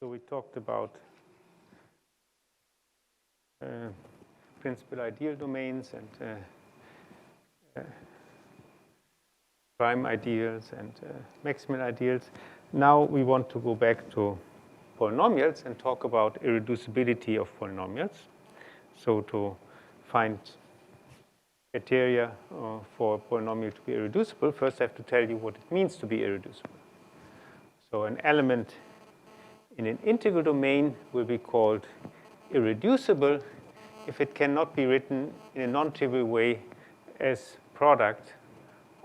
So we talked about principal ideal domains and prime ideals and maximal ideals. Now we want to go back to polynomials and talk about irreducibility of polynomials. So to find criteria for a polynomial to be irreducible, first I have to tell you what it means to be irreducible. So an element in an integral domain will be called irreducible if it cannot be written in a non-trivial way as product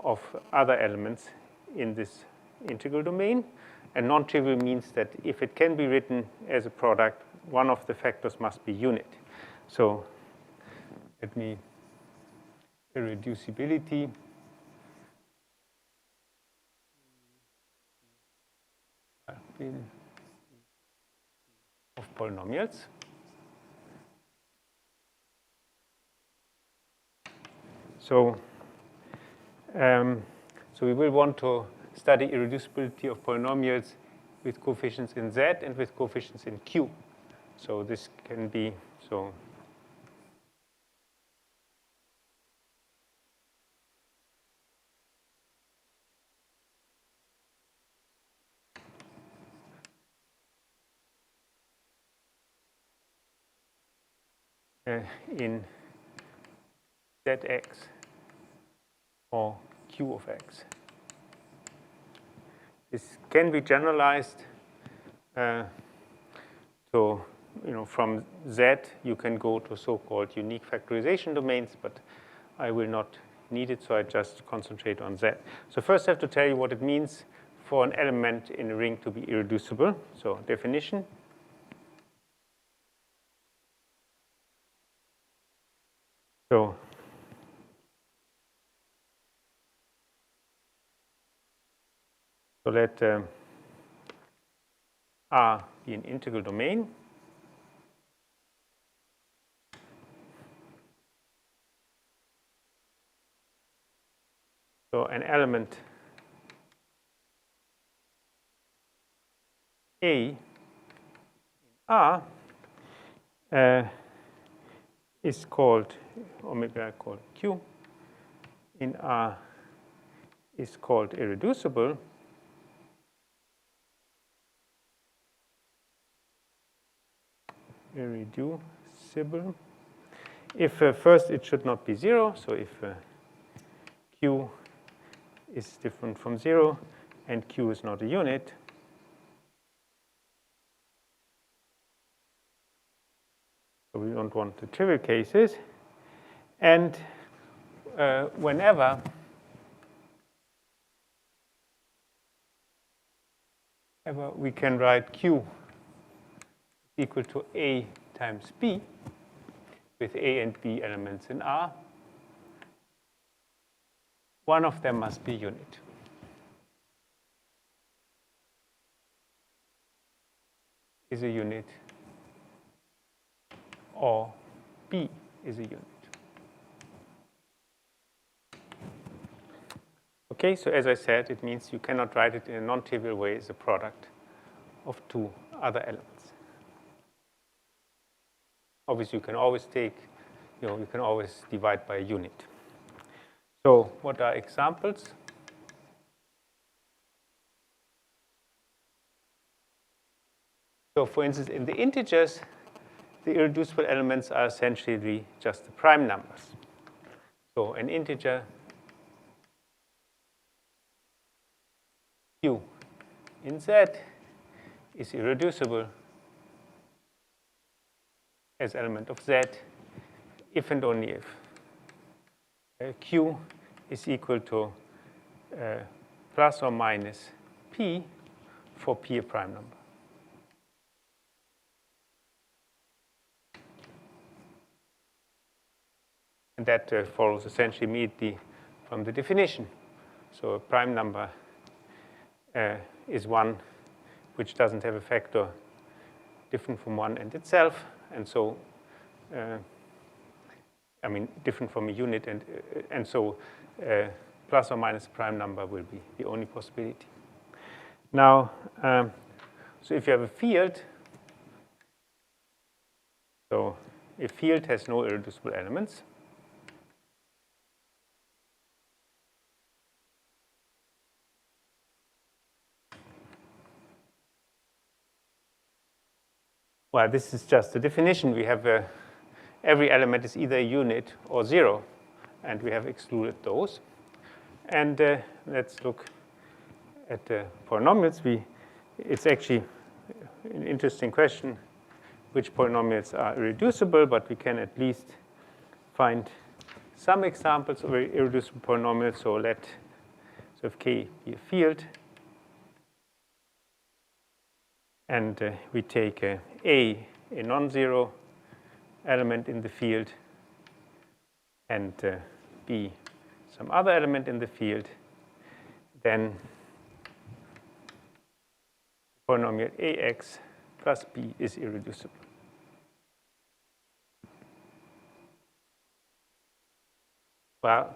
of other elements in this integral domain. And non-trivial means that if it can be written as a product, one of the factors must be unit. So let me irreducibility of polynomials. So we will want to study irreducibility of polynomials with coefficients in Z and with coefficients in Q. So this can be in Zx or Q of x. This can be generalized from Z you can go to so-called unique factorization domains, but I will not need it, so I just concentrate on Z. So first I have to tell you what it means for an element in a ring to be irreducible. So definition. So let R be an integral domain. So an element A in R is called, or maybe I call Q in R is called irreducible if first it should not be 0. So if Q is different from 0 and Q is not a unit, so we don't want the trivial cases. And whenever we can write Q equal to A times B with A and B elements in R, one of them must be unit. Is a unit, or B is a unit. Okay, so as I said, it means you cannot write it in a non-trivial way as a product of two other elements. Obviously, you can always take, you can always divide by a unit. So what are examples? So for instance, in the integers, the irreducible elements are essentially just the prime numbers. So an integer Q in Z is irreducible as element of Z if and only if Q is equal to plus or minus P for P a prime number. And that follows essentially immediately from the definition. So a prime number is one which doesn't have a factor different from 1 and itself, and so different from a unit, and so plus or minus prime number will be the only possibility. Now, So if you have a field, so a field has no irreducible elements. Well, this is just a definition. We have every element is either a unit or 0, and we have excluded those. And let's look at the polynomials. It's actually an interesting question which polynomials are irreducible, but we can at least find some examples of irreducible polynomials. So if K be a field, and we take a non-zero element in the field, and B some other element in the field, then the polynomial AX plus B is irreducible. Well,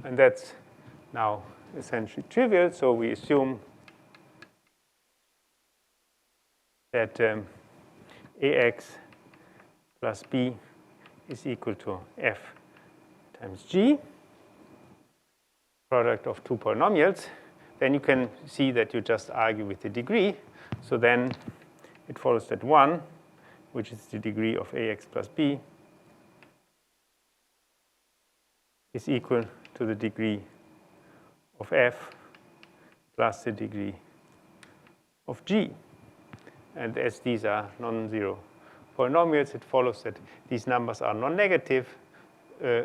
and that's now essentially trivial, so we assume that AX plus B is equal to F times G, product of two polynomials. Then you can see that you just argue with the degree. So then it follows that 1, which is the degree of AX plus B, is equal to the degree of F plus the degree of G. And as these are non-zero polynomials, it follows that these numbers are non-negative,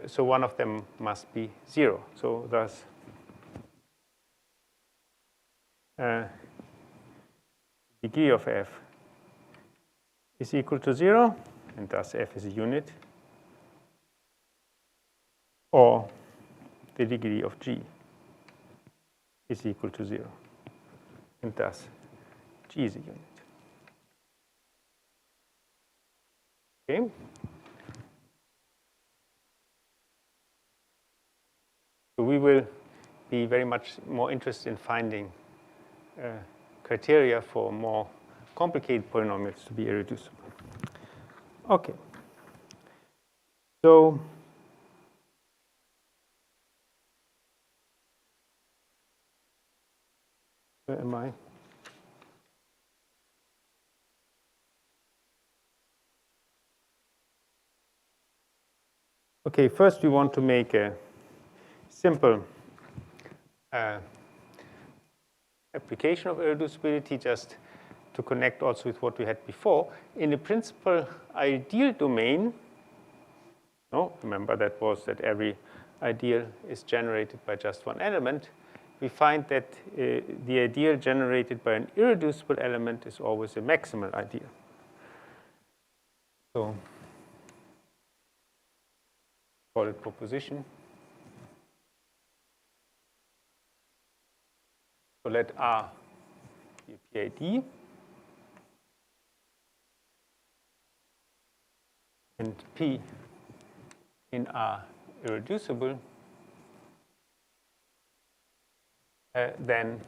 so one of them must be 0. So thus, degree of F is equal to 0, and thus F is a unit, or the degree of G is equal to 0, and thus G is a unit. Okay. So we will be very much more interested in finding criteria for more complicated polynomials to be irreducible. Okay. So where am I? Okay, first we want to make a simple application of irreducibility, just to connect also with what we had before. In the principal ideal domain, remember that was that every ideal is generated by just one element. We find that the ideal generated by an irreducible element is always a maximal ideal. So call it proposition. So let R be a PID, and P in R irreducible, then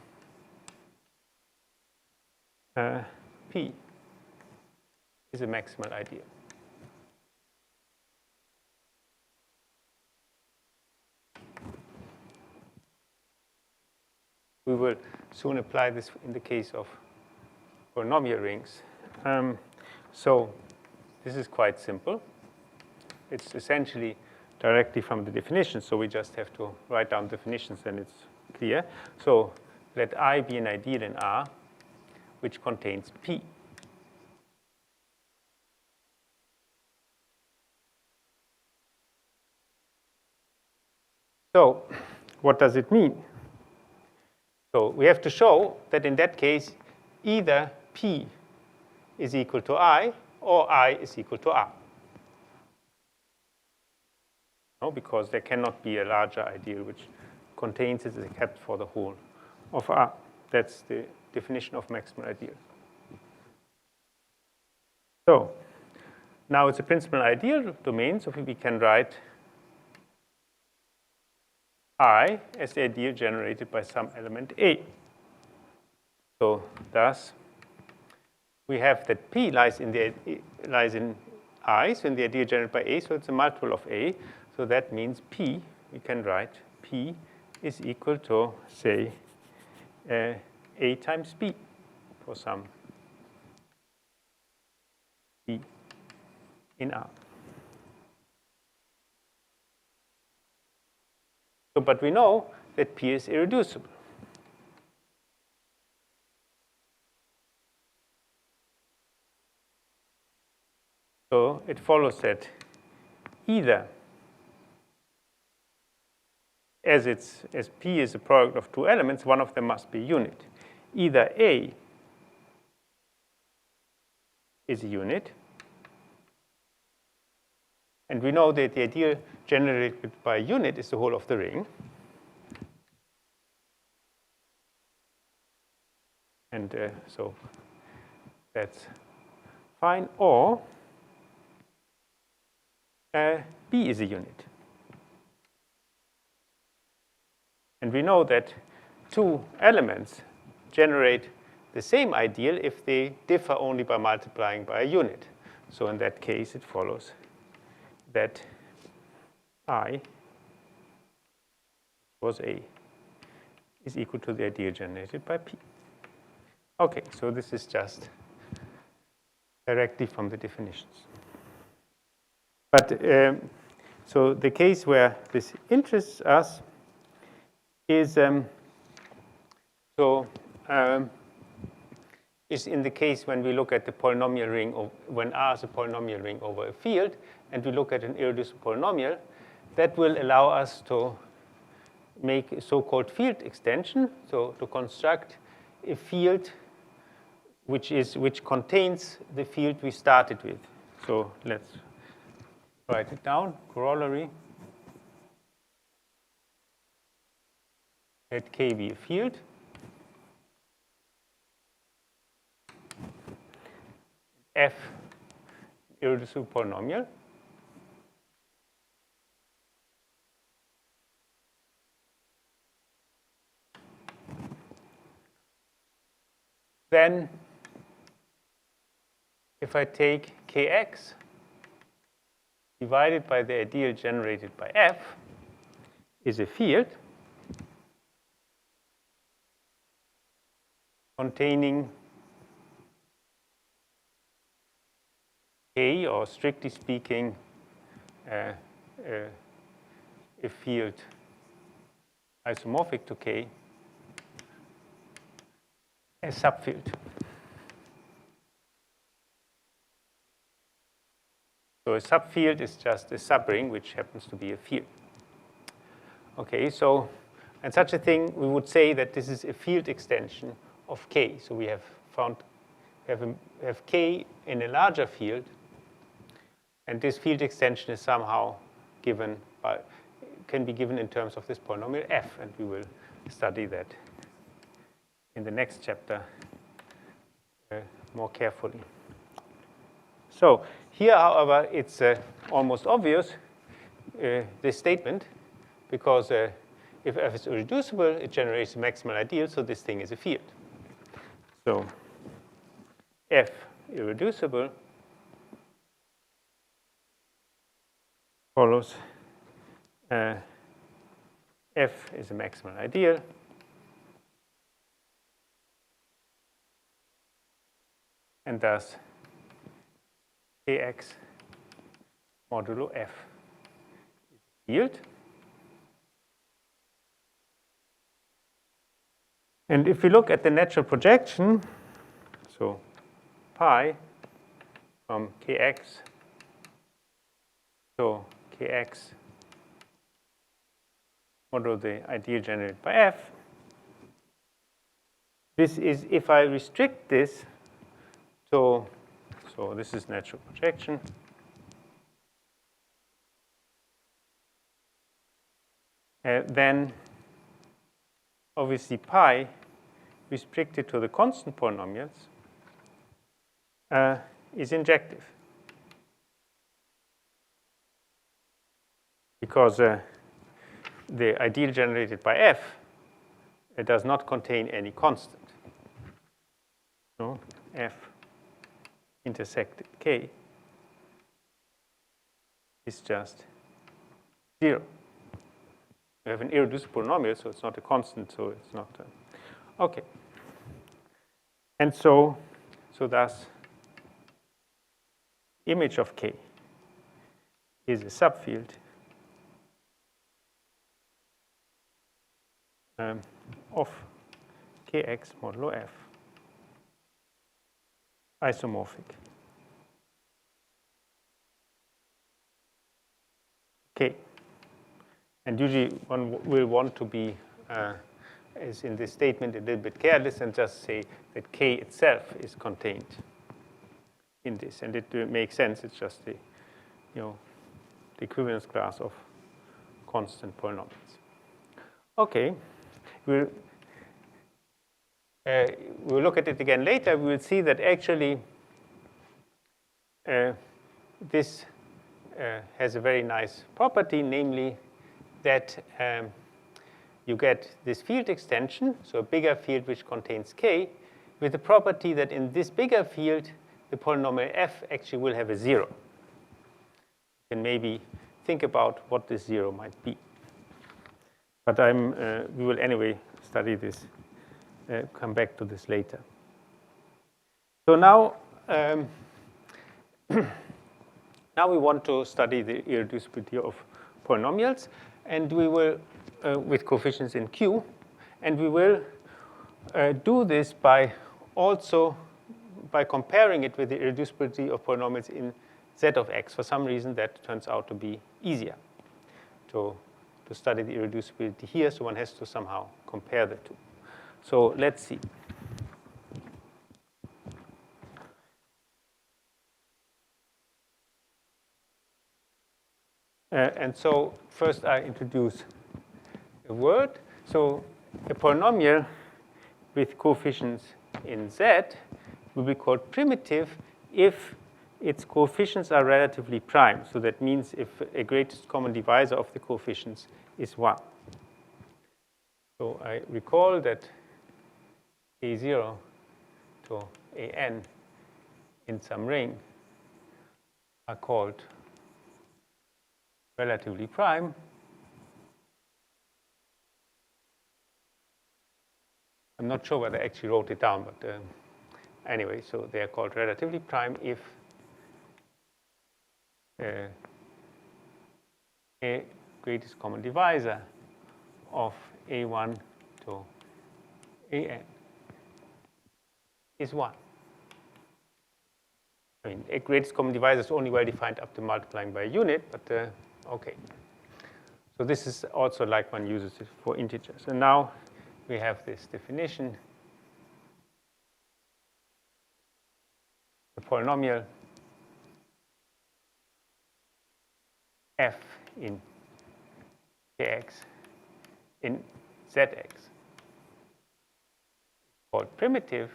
P is a maximal ideal. We will soon apply this in the case of polynomial rings. So this is quite simple. It's essentially directly from the definition, so we just have to write down definitions and it's clear. So let I be an ideal in R which contains P. So what does it mean? So we have to show that in that case, either P is equal to I or I is equal to R. No, because there cannot be a larger ideal which contains it except for the whole of R. That's the definition of maximal ideal. So now it's a principal ideal domain, so we can write I as the ideal generated by some element A. So thus, we have that P lies in I, so in the ideal generated by A, so it's a multiple of A. So that means P, we can write P is equal to, say, A times B for some B in R. So, but we know that P is irreducible. So it follows that either as P is a product of two elements, one of them must be a unit. Either A is a unit, and we know that the ideal generated by a unit is the whole of the ring. And so that's fine. Or B is a unit. And we know that two elements generate the same ideal if they differ only by multiplying by a unit. So in that case, it follows that I was A is equal to the ideal generated by P. Okay, so this is just directly from the definitions. But so the case where this interests us is is in the case when we look at the polynomial ring, or when R is a polynomial ring over a field, and we look at an irreducible polynomial, that will allow us to make a so-called field extension, so to construct a field which contains the field we started with. So let's write it down. Corollary. Let K be a field. F, irreducible polynomial. Then, if I take Kx divided by the ideal generated by F is a field containing K, or strictly speaking, a field isomorphic to K, a subfield. So a subfield is just a subring which happens to be a field. Okay, so and such a thing, we would say that this is a field extension of K. So we have found have K in a larger field, and this field extension is somehow given by, can be given in terms of this polynomial F, and we will study that in the next chapter more carefully. So here, however, it's almost obvious, this statement, because if F is irreducible, it generates a maximal ideal, so this thing is a field. So F irreducible follows F is a maximal ideal. And thus Kx modulo F is a field. And if we look at the natural projection, so pi from Kx to Kx modulo the ideal generated by F, this is, if I restrict this to, so this is natural projection. Then obviously pi restricted to the constant polynomials is injective. Because the ideal generated by F, it does not contain any constant. So F intersect k is just 0. We have an irreducible polynomial, so it's not a constant, so it's not okay. And so thus image of k is a subfield of kx modulo f isomorphic. Okay. And usually one will want to be, as in this statement, a little bit careless and just say that k itself is contained in this. And it makes sense. It's just the, the equivalence class of constant polynomials. Okay. We'll look at it again later. We will see that actually this has a very nice property, namely that you get this field extension, so a bigger field which contains k, with the property that in this bigger field, the polynomial f actually will have a 0. You can maybe think about what this 0 might be. But we will anyway study this, come back to this later. So now, now we want to study the irreducibility of polynomials, and we will, with coefficients in Q, and we will do this by comparing it with the irreducibility of polynomials in Z of x. For some reason, that turns out to be easier to study the irreducibility here, so one has to somehow compare the two. So let's see. And so first I introduce a word. So a polynomial with coefficients in Z will be called primitive if its coefficients are relatively prime. So that means if a greatest common divisor of the coefficients is 1. So I recall that A0 to AN in some ring are called relatively prime. I'm not sure whether I actually wrote it down, but anyway, so they are called relatively prime if a greatest common divisor of A1 to AN is 1. I mean, a greatest common divisor is only well defined up to multiplying by a unit, but okay. So this is also like one uses it for integers. And now we have this definition. The polynomial f in kx in zx is called primitive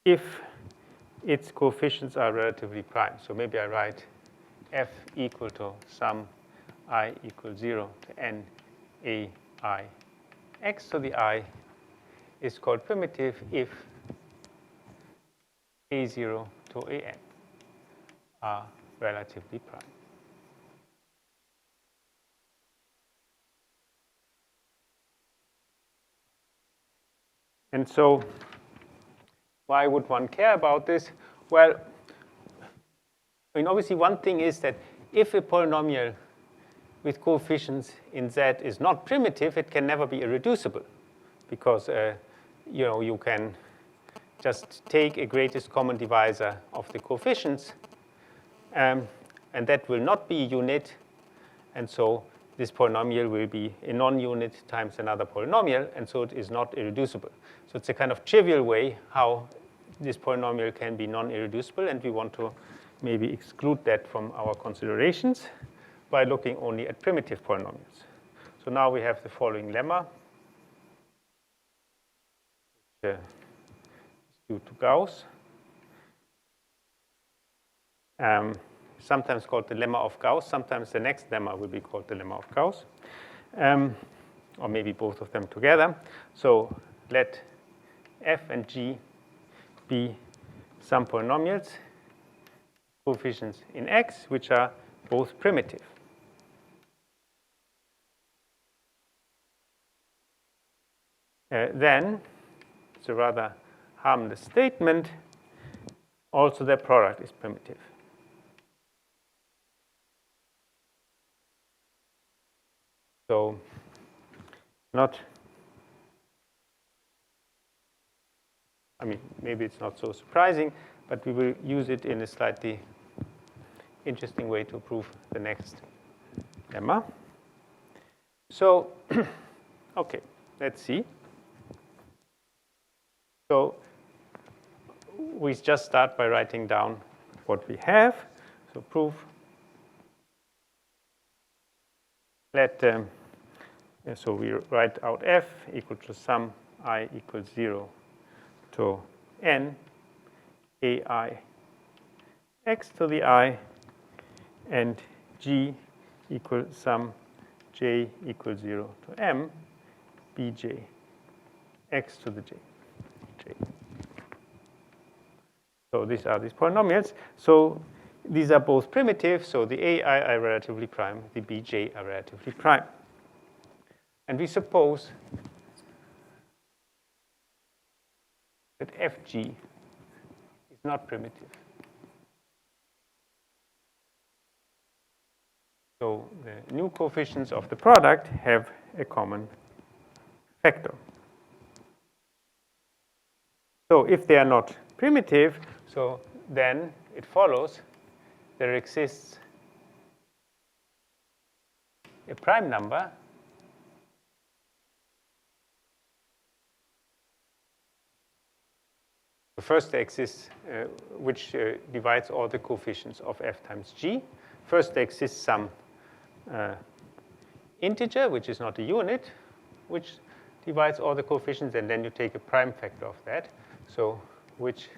if its coefficients are relatively prime. So maybe I write f equal to sum I equals 0 to n a I x. So the I is called primitive if A0 to AN are relatively prime. And so why would one care about this? Well, I mean, obviously one thing is that if a polynomial with coefficients in Z is not primitive, it can never be irreducible, because you can just take a greatest common divisor of the coefficients, and that will not be a unit, and so this polynomial will be a non-unit times another polynomial, and so it is not irreducible. So it's a kind of trivial way how this polynomial can be non-irreducible, and we want to maybe exclude that from our considerations by looking only at primitive polynomials. So now we have the following lemma, which is due to Gauss. Sometimes called the lemma of Gauss. Sometimes the next lemma will be called the lemma of Gauss. or maybe both of them together. So let f and g be some polynomials, coefficients in x, which are both primitive. Then, it's a rather harmless statement, also their product is primitive. So not, I mean, maybe it's not so surprising, but we will use it in a slightly interesting way to prove the next lemma. So, okay, let's see. So we just start by writing down what we have. So proof. So we write out f equal to sum I equals 0 to n ai x to the I, and g equals sum j equals 0 to m bj x to the j. So these are these polynomials. So these are both primitive, so the ai are relatively prime, the bj are relatively prime. And we suppose that fg is not primitive. So the new coefficients of the product have a common factor. So if they are not primitive, so then it follows there exists a prime number first there exists which divides all the coefficients of f times g. First there exists some integer, which is not a unit, which divides all the coefficients, and then you take a prime factor of that. So which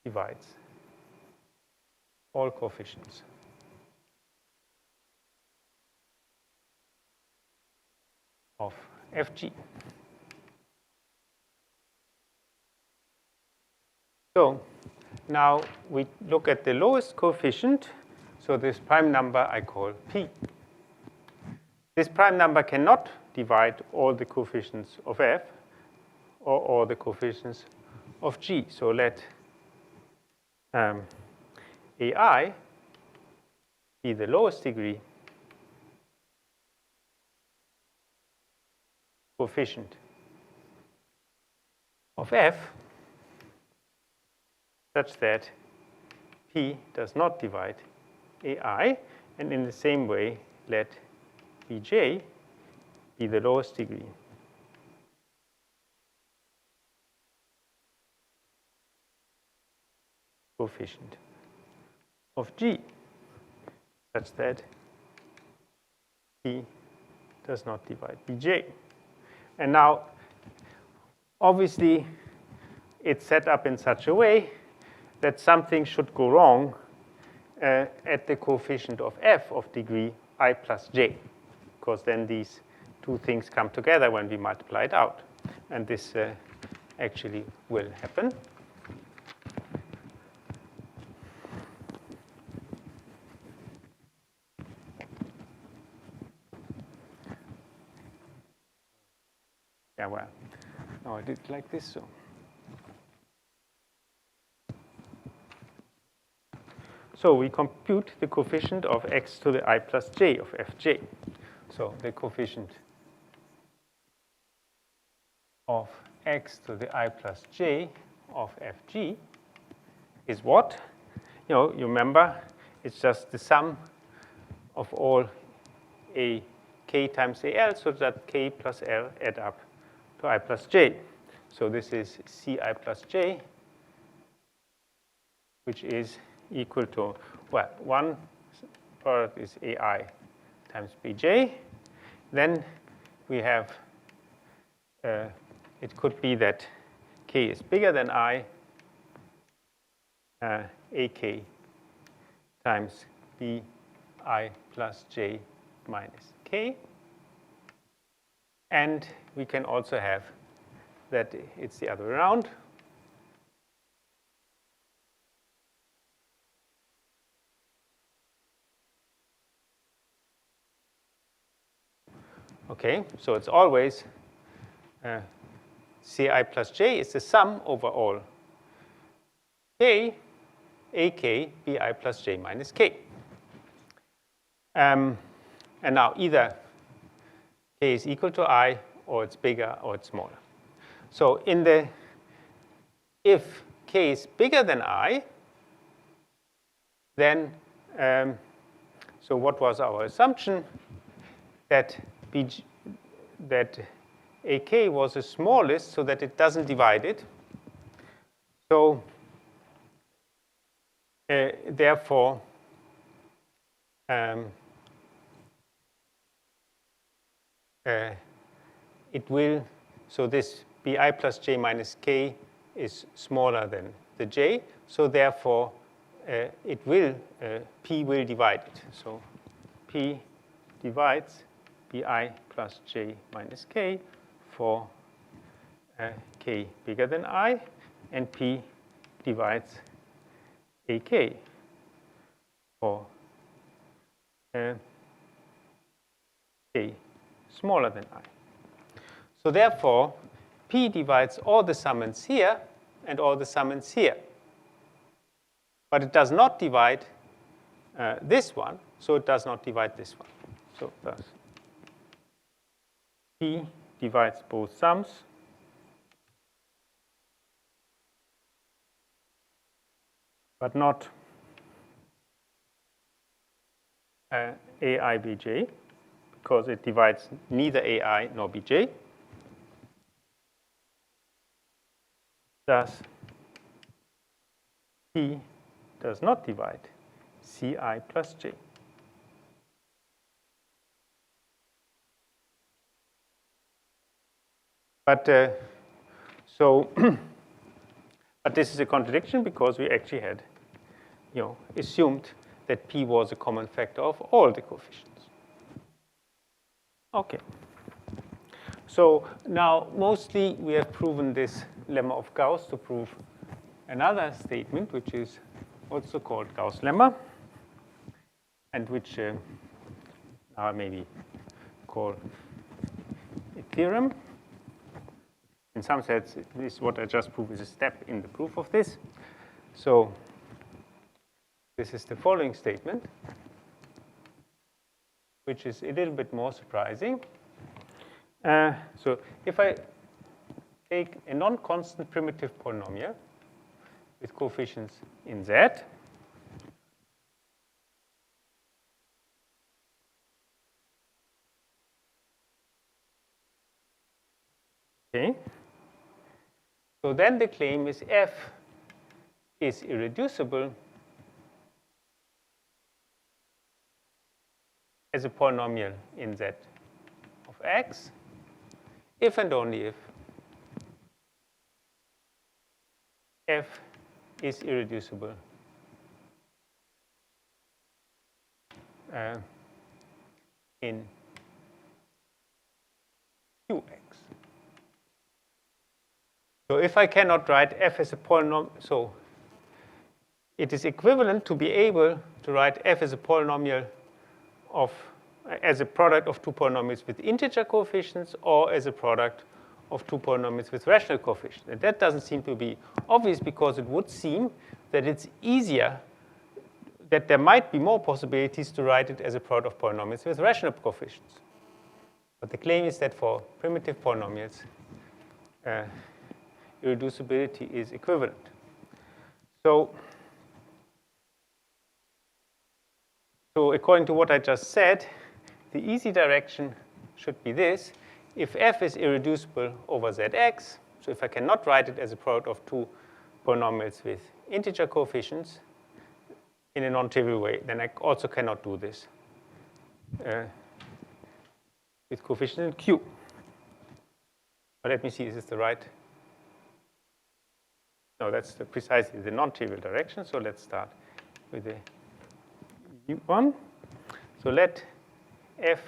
divides all coefficients of fg. So now we look at the lowest coefficient. So this prime number I call p. This prime number cannot divide all the coefficients of f or all the coefficients of g. So let ai be the lowest degree coefficient of f such that p does not divide ai, and in the same way let bj be the lowest degree coefficient of g such that p does not divide bj. And now, obviously, it's set up in such a way that something should go wrong at the coefficient of f of degree I plus j, because then these two things come together when we multiply it out. And this actually will happen. Yeah, well, no, I did it like this, so we compute the coefficient of x to the I plus j of fj. So the coefficient of x to the I plus j of fg is what? You remember, it's just the sum of all a k times al, so that k plus l add up to I plus j. So this is ci plus j, which is equal to, well, one product is ai times bj. Then we have, it could be that k is bigger than I, ak times bi plus j minus k. And we can also have that it's the other way around. Okay, so it's always Ci plus j is the sum over all k, ak, bi plus j minus k. And now either k is equal to I, or it's bigger, or it's smaller. So if k is bigger than I, then so what was our assumption? That ak was the smallest, so that it doesn't divide it. So therefore, it will, so this bi plus j minus k is smaller than the j, so therefore it will, p will divide it. So p divides bi plus j minus k for k bigger than I, and p divides ak for k smaller than I. So therefore, p divides all the summands here and all the summands here. But it does not divide this one, so it does not divide this one. So thus, p divides both sums. But not ai bj, because it divides neither ai nor bj. Thus, p does not divide ci plus j. But but this is a contradiction, because we actually had, assumed that p was a common factor of all the coefficients. Okay. So now mostly we have proven this lemma of Gauss to prove another statement, which is also called Gauss lemma, and which now maybe call a theorem. In some sense, this what I just proved is a step in the proof of this. So this is the following statement, which is a little bit more surprising. So if I take a non-constant primitive polynomial with coefficients in Z, okay, so then the claim is f is irreducible as a polynomial in Z of x, if and only if f is irreducible in Qx. So if I cannot write f as a polynomial, so it is equivalent to be able to write f as a polynomial as a product of two polynomials with integer coefficients, or as a product of two polynomials with rational coefficients. And that doesn't seem to be obvious, because it would seem that it's easier, that there might be more possibilities to write it as a product of polynomials with rational coefficients. But the claim is that for primitive polynomials, irreducibility is equivalent. So according to what I just said, the easy direction should be this. If f is irreducible over Zx, so if I cannot write it as a product of two polynomials with integer coefficients in a non-trivial way, then I also cannot do this with coefficients in Q. But let me see, is this the right? No, that's precisely the non-trivial direction. So let's start with the U1. So let f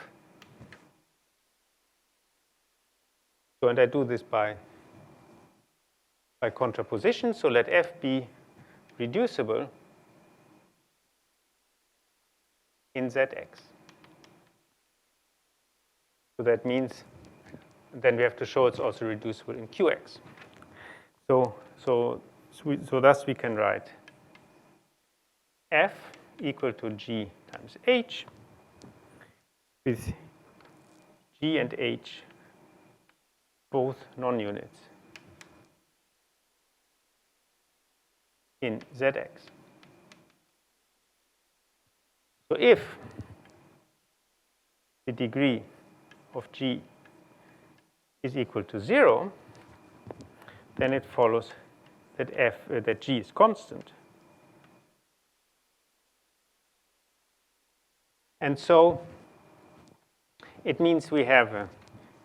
So, and I do this by contraposition. So let f be reducible in Zx. So that means then we have to show it's also reducible in Qx. So thus we can write f equal to g times h, with g and h both non-units in Zx. So if the degree of g is equal to 0, then it follows that that g is constant. And so it means we have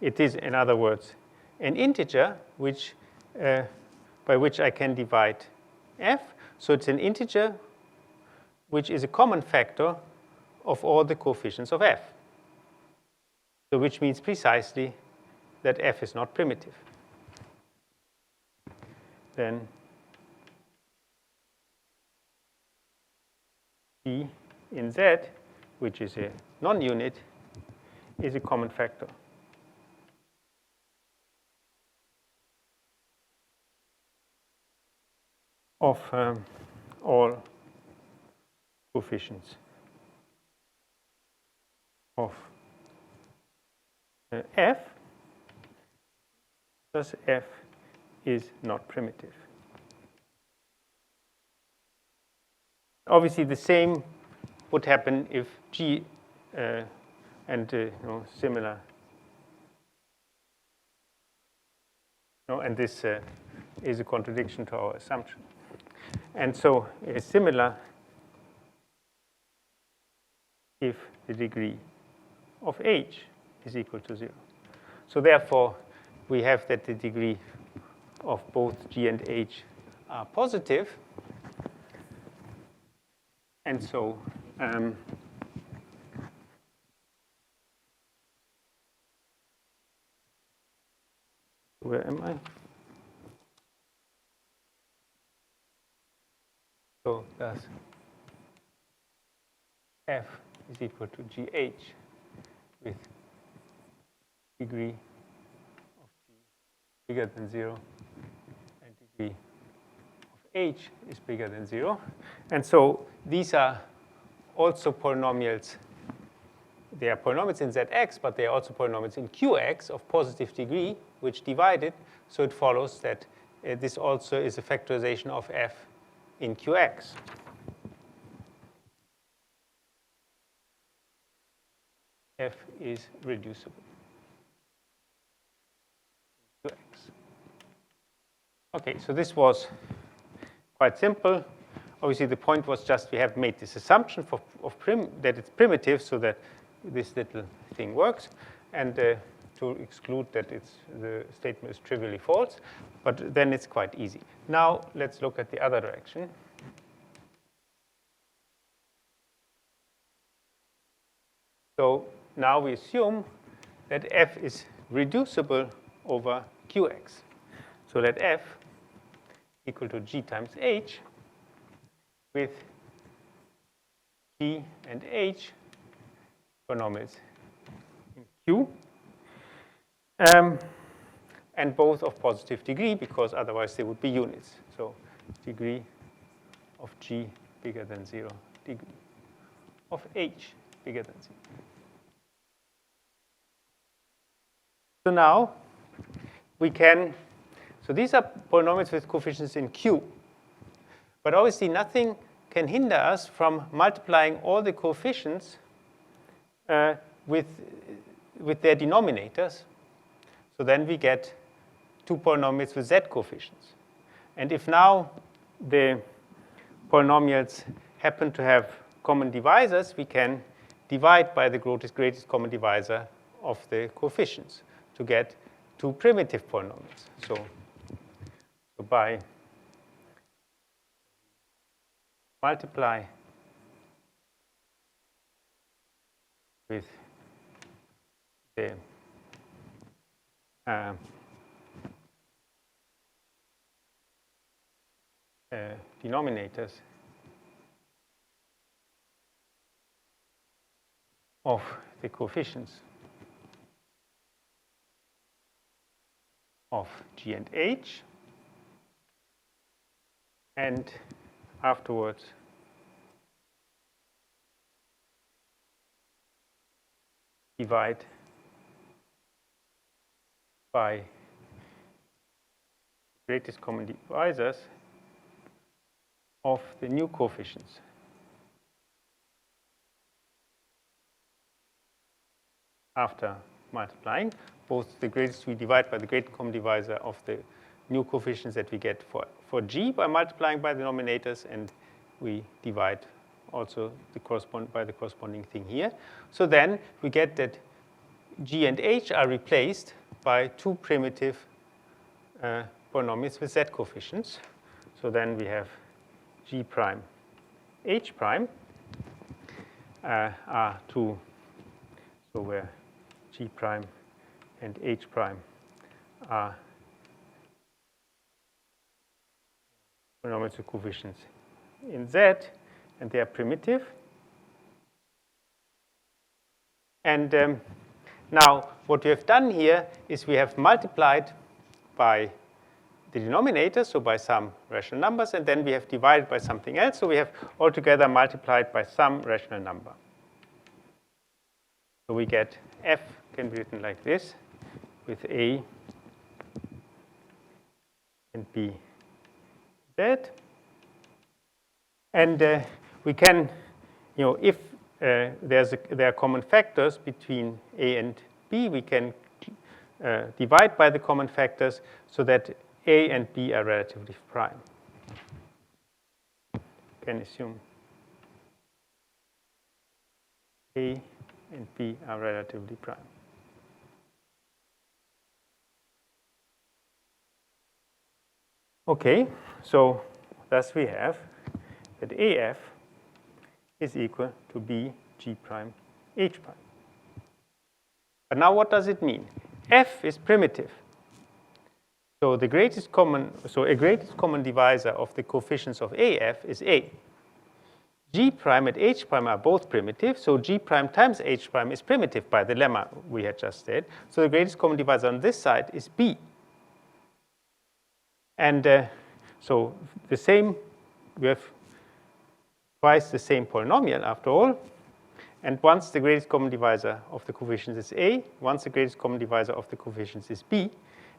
it is, in other words, an integer which by which I can divide f. So it's an integer which is a common factor of all the coefficients of f. So which means precisely that f is not primitive. Then g in z, which is a non-unit, is a common factor of all coefficients of f, thus f is not primitive. Obviously, the same would happen if g and similar. And this is a contradiction to our assumption. And so similar if the degree of h is equal to 0. So therefore, we have that the degree of both g and h are positive. And so where am I? So thus f is equal to gh with degree of g bigger than 0 and degree of h is bigger than 0. And so these are also polynomials. They are polynomials in Zx, but they are also polynomials in Qx of positive degree, which divide it. So it follows that this also is a factorization of f in Qx. F is reducible in Qx. Okay, so this was quite simple. Obviously, the point was just we have made this assumption that it's primitive so that this little thing works, and to exclude that the statement is trivially false. But then it's quite easy. Now let's look at the other direction. So now we assume that f is reducible over Qx. So let f equal to g times h, with g and h polynomials in Q, and both of positive degree, because otherwise they would be units. So degree of g bigger than 0, degree of h bigger than 0. So now we can, so these are polynomials with coefficients in Q. But obviously nothing can hinder us from multiplying all the coefficients with their denominators. So then we get two polynomials with z coefficients. And if now the polynomials happen to have common divisors, we can divide by the greatest common divisor of the coefficients to get two primitive polynomials. So by multiply with the denominators of the coefficients of G and H, and afterwards divide by greatest common divisors of the new coefficients. After multiplying, both the greatest we divide by the greatest common divisor of the new coefficients that we get for G by multiplying by the denominators, and we divide also by the corresponding thing here. So then we get that G and H are replaced by two primitive polynomials with Z coefficients. So then we have G prime, H prime are two, so where G prime and H prime are polynomials with coefficients in Z, and they are primitive. And now what we have done here is we have multiplied by the denominator, so by some rational numbers, and then we have divided by something else. So we have altogether multiplied by some rational number. So we get F can be written like this, with A and B, Z. And we can, if there are common factors between A and B, we can divide by the common factors so that A and B are relatively prime. You can assume A and B are relatively prime. Okay, so thus we have that AF is equal to B G prime H prime. But now what does it mean? F is primitive. So a greatest common divisor of the coefficients of AF is A. G prime and H prime are both primitive, so G prime times H prime is primitive by the lemma we had just said. So the greatest common divisor on this side is B. And so the same, we have twice the same polynomial after all. And once the greatest common divisor of the coefficients is A, once the greatest common divisor of the coefficients is B,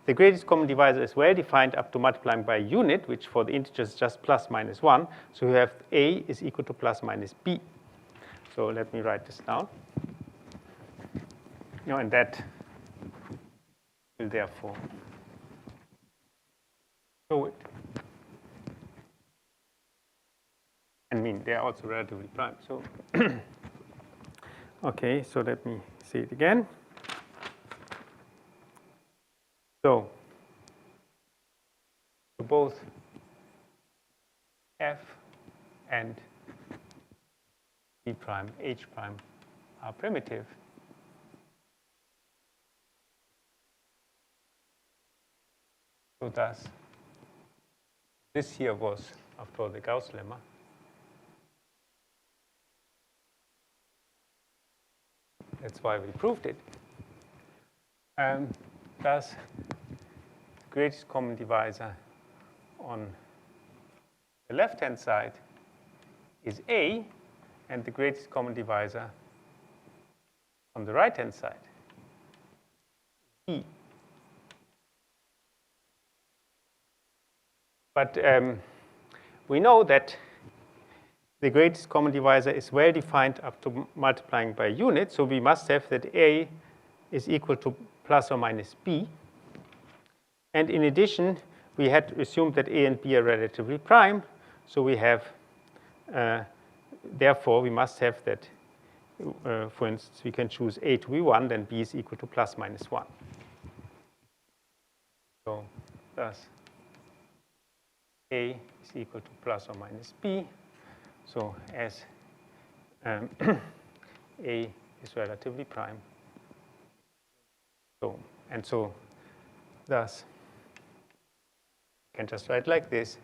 the greatest common divisor is well defined up to multiplying by a unit, which for the integers is just plus minus 1. So we have A is equal to plus minus B. So let me write this down. And that will therefore show it. I mean, they are also relatively prime. So okay, so let me say it again. So both F and G prime, H prime are primitive. So thus, this here was, after all, the Gauss lemma. That's why we proved it. Thus, the greatest common divisor on the left-hand side is A, and the greatest common divisor on the right-hand side is B. But we know that the greatest common divisor is well defined up to multiplying by a unit, so we must have that A is equal to plus or minus B. And in addition, we had assumed that A and B are relatively prime, so we have, therefore, we must have that, for instance, we can choose A to be 1, then B is equal to plus minus 1. So thus, A is equal to plus or minus B. So as A is relatively prime. So thus, you can just write like this.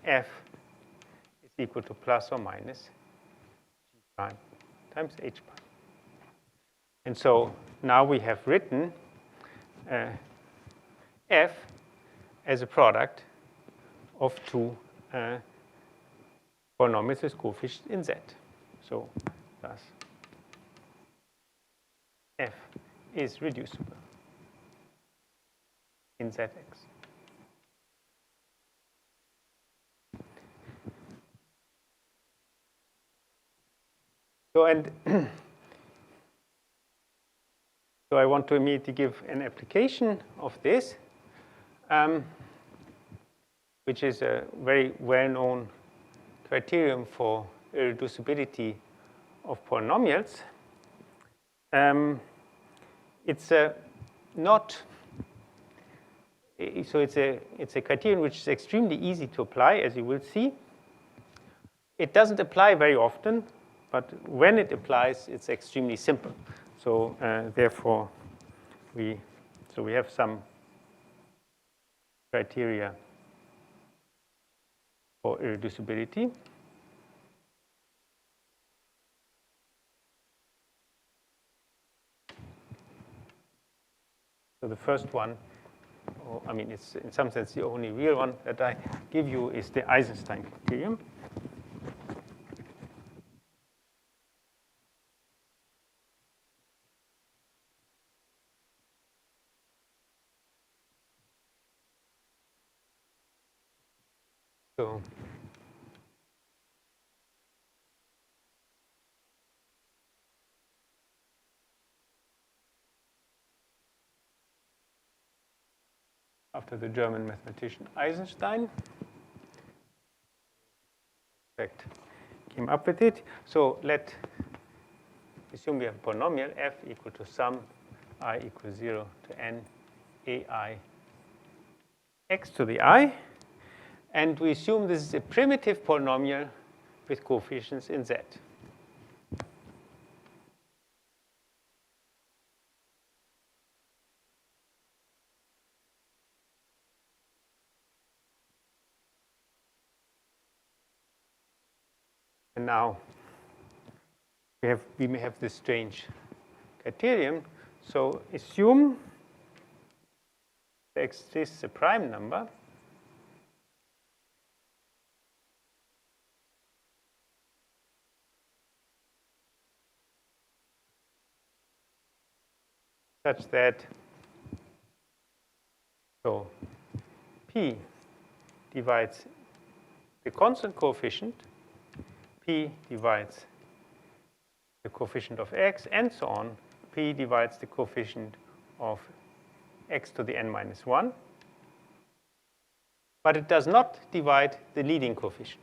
f is equal to plus or minus g prime times h prime. And so now we have written f as a product of two polynomials with coefficients in z. So thus f is reducible in zx. So and so I want to immediately give an application of this, which is a very well-known criterion for irreducibility of polynomials. It's not so it's a criterion which is extremely easy to apply, as you will see. It doesn't apply very often, but when it applies, it's extremely simple. So therefore, we have some criteria for irreducibility. So the first one, I mean, it's in some sense the only real one that I give you is the Eisenstein criterion. So after the German mathematician Eisenstein, in fact, came up with it. So let's assume we have a polynomial f equal to sum I equals 0 to n ai x to the I. And we assume this is a primitive polynomial with coefficients in z. And now we may have this strange criterion. So assume there exists a prime number such that so p divides the constant coefficient, p divides the coefficient of x, and so on. P divides the coefficient of x to the n minus 1. But it does not divide the leading coefficient.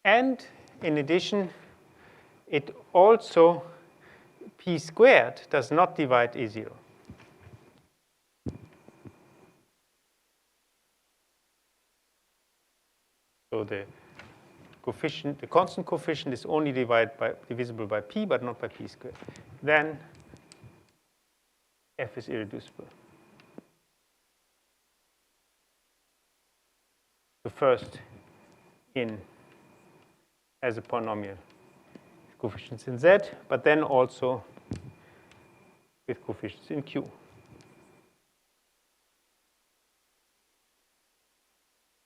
And in addition, it also, p squared does not divide a0. So the coefficient, the constant coefficient is only divisible by p, but not by p squared. Then f is irreducible. So first, as a polynomial with coefficients in z, but then also with coefficients in q.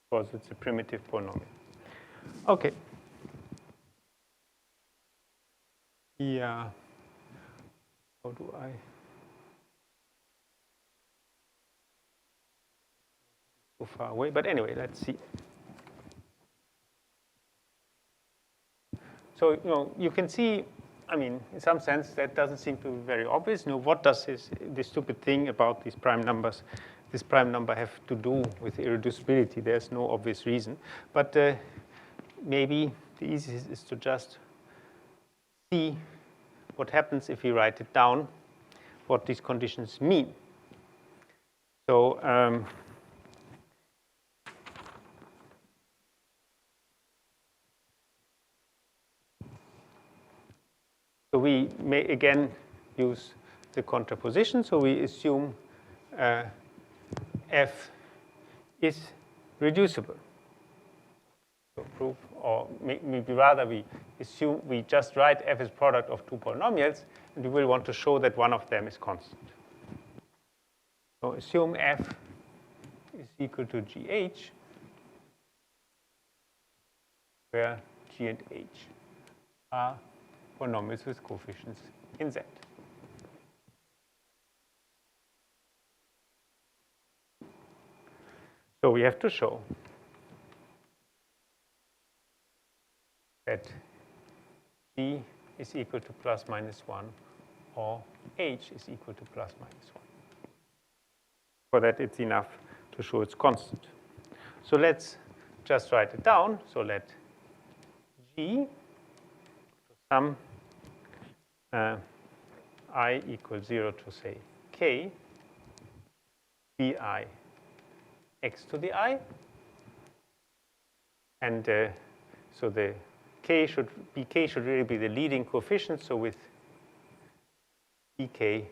Because it's a primitive polynomial. Okay. Yeah. How do I? So far away, but anyway, let's see. So, you can see, I mean, in some sense, that doesn't seem to be very obvious. What does this stupid thing about these prime numbers, this prime number have to do with irreducibility? There's no obvious reason. But maybe the easiest is to just see what happens if we write it down, what these conditions mean. So, we may again use the contraposition. So we assume F is reducible. So proof, or maybe rather we assume we just write F as product of two polynomials, and we will want to show that one of them is constant. So assume F is equal to GH, where G and H are polynomials with coefficients in Z. So we have to show that G is equal to plus minus 1 or H is equal to plus minus 1. For that, it's enough to show it's constant. So let's just write it down. So let G sum I equals 0 to say K bi x to the I. And so the bk should really be the leading coefficient. So with bk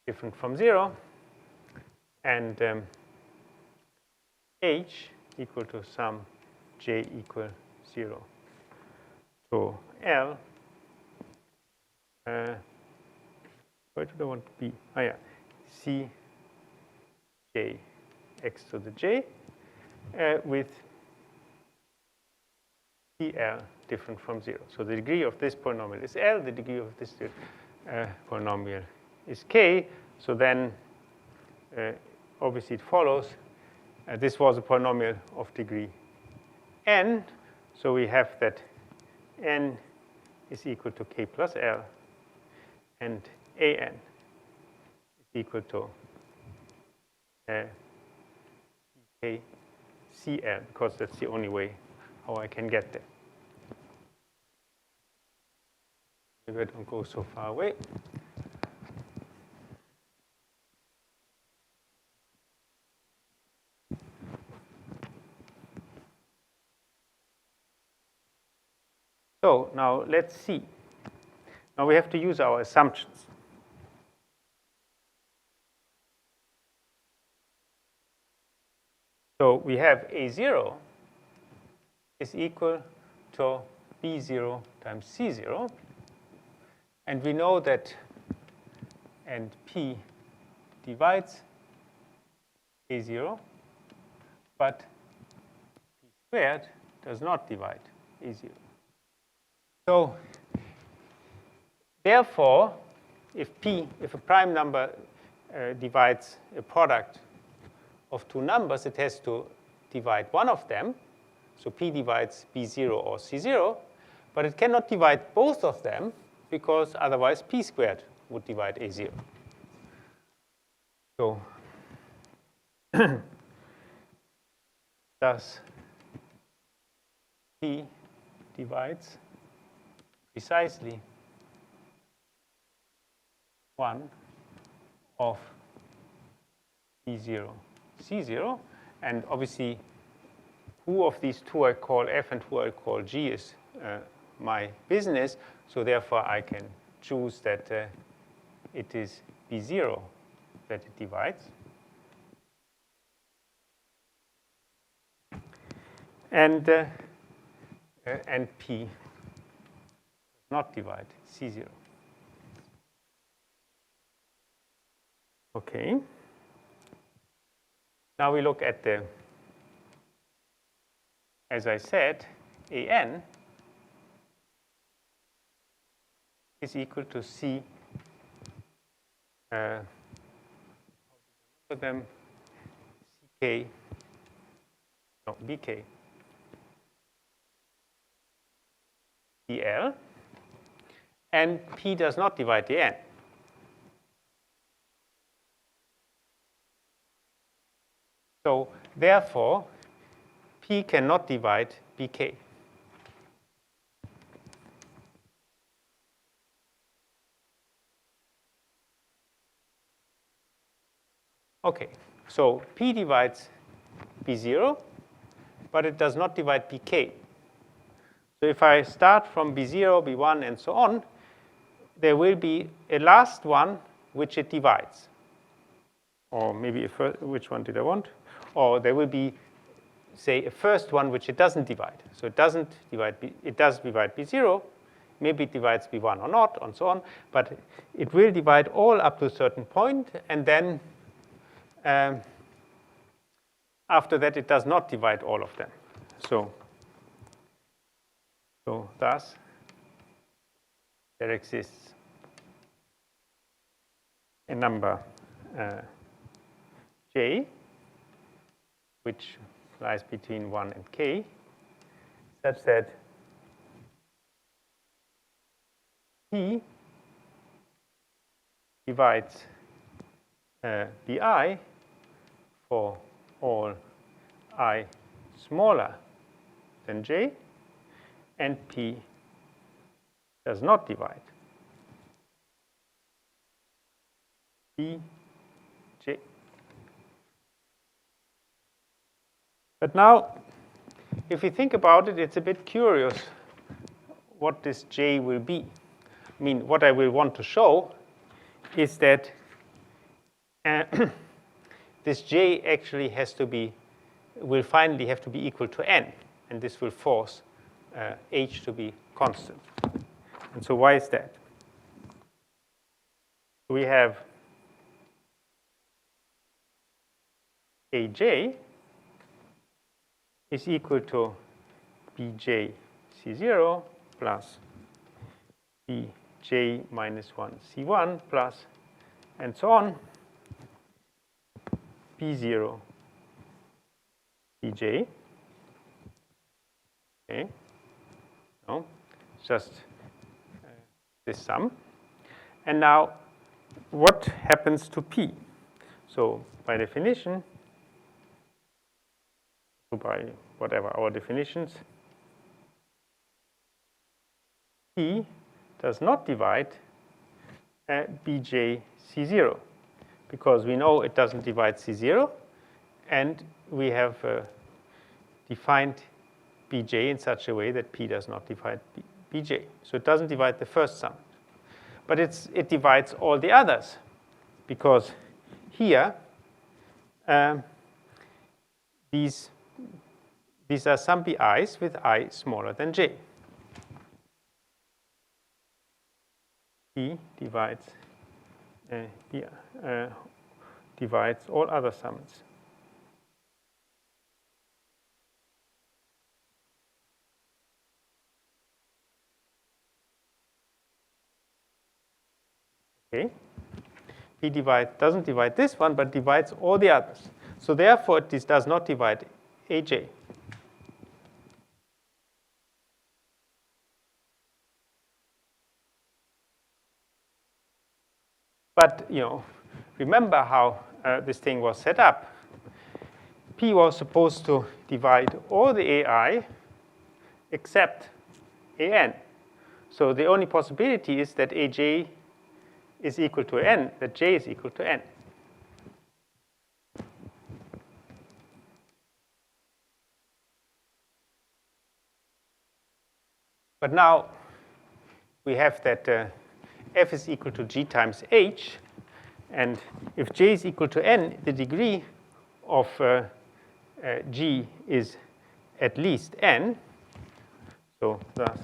different from 0, and h equal to sum j equal 0 to L. Where do I want to be? Oh, yeah. C j x to the j with PL different from 0. So the degree of this polynomial is L, the degree of this polynomial is K. So then obviously it follows this was a polynomial of degree N. So we have that N is equal to K plus L, and AN is equal to PK CL, because that's the only way how I can get there. Maybe I don't go so far away. So now let's see. Now we have to use our assumptions. So we have A0 is equal to B0 times C0. And we know that and P divides A0, but P squared does not divide A0. So therefore, if a prime number divides a product of two numbers, it has to divide one of them. So P divides B0 or C0, but it cannot divide both of them because otherwise P squared would divide A0. So thus P divides precisely one of B0, C0, and obviously who of these two I call F and who I call G is my business, so therefore I can choose that it is B0 that it divides. And P does not divide C0. Okay. Now we look at the, as I said, AN is equal to C, for them, CK, no, BK, DL, and P does not divide the N. So therefore, P cannot divide BK. Okay, so P divides B0, but it does not divide BK. So if I start from B0, B1, and so on, there will be a last one which it divides. Or maybe which one did I want? Or there will be, say, a first one which it doesn't divide. So it doesn't divide it does divide B0. Maybe it divides B1 or not, and so on. But it will divide all up to a certain point, and then after that, it does not divide all of them. So thus, there exists a number J, which lies between 1 and K, such that P divides Bi for all I smaller than J, and P does not divide Bj. But now, if we think about it, it's a bit curious what this J will be. I mean, what I will want to show is that this J actually will finally have to be equal to n, and this will force H to be constant. And so why is that? We have Aj is equal to Bj C0 plus Bj minus 1 C1 plus, and so on, B0 Bj. Okay, no, just this sum. And now, what happens to P? So by definition, by whatever our definitions, P does not divide Bj C0, because we know it doesn't divide C0, and we have defined Bj in such a way that P does not divide Bj. So it doesn't divide the first sum. But it divides all the others, because here these are some Bi's with I smaller than J. P divides divides all other sums. Okay. P doesn't divide this one, but divides all the others. So therefore, this does not divide Aj. But remember how this thing was set up. P was supposed to divide all the AI except An. So the only possibility is that Aj is equal to n, that J is equal to n. But now we have that f is equal to g times h, and if j is equal to n, the degree of g is at least n. So thus,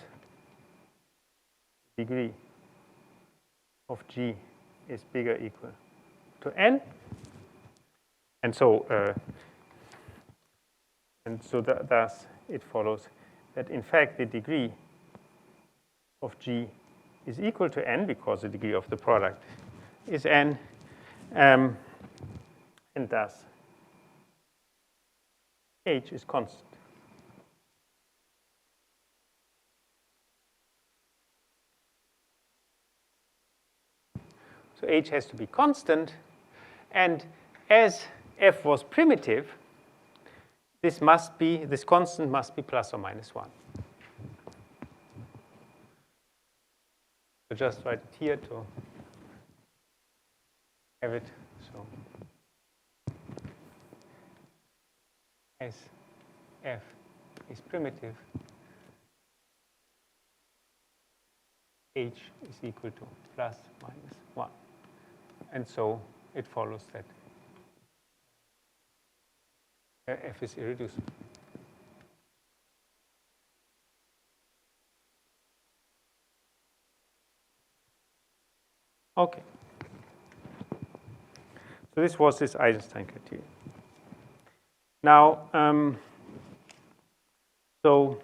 degree of g is bigger equal to n. And so thus it follows that in fact the degree of g is equal to n, because the degree of the product is n, and thus h is constant. So h has to be constant, and as f was primitive, this constant must be plus or minus 1. So just write it here to have it. So as f is primitive, h is equal to plus minus 1. And so it follows that f is irreducible. Okay. So this was this Eisenstein criterion. Now, so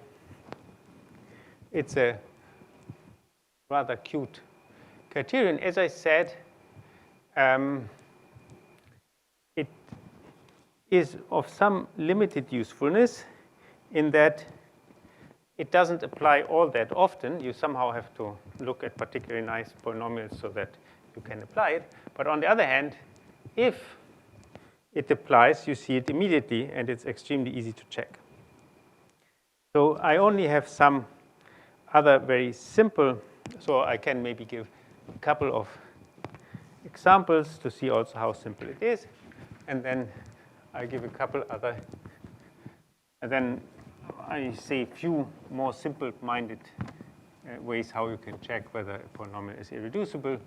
it's a rather cute criterion. As I said, it is of some limited usefulness in that it doesn't apply all that often. You somehow have to look at particularly nice polynomials so that you can apply it. But on the other hand, if it applies, you see it immediately, and it's extremely easy to check. So I only have some other very simple, so I can maybe give a couple of examples to see also how simple it is. And then I give a couple other, and then I say a few more simple-minded ways how you can check whether a polynomial is irreducible,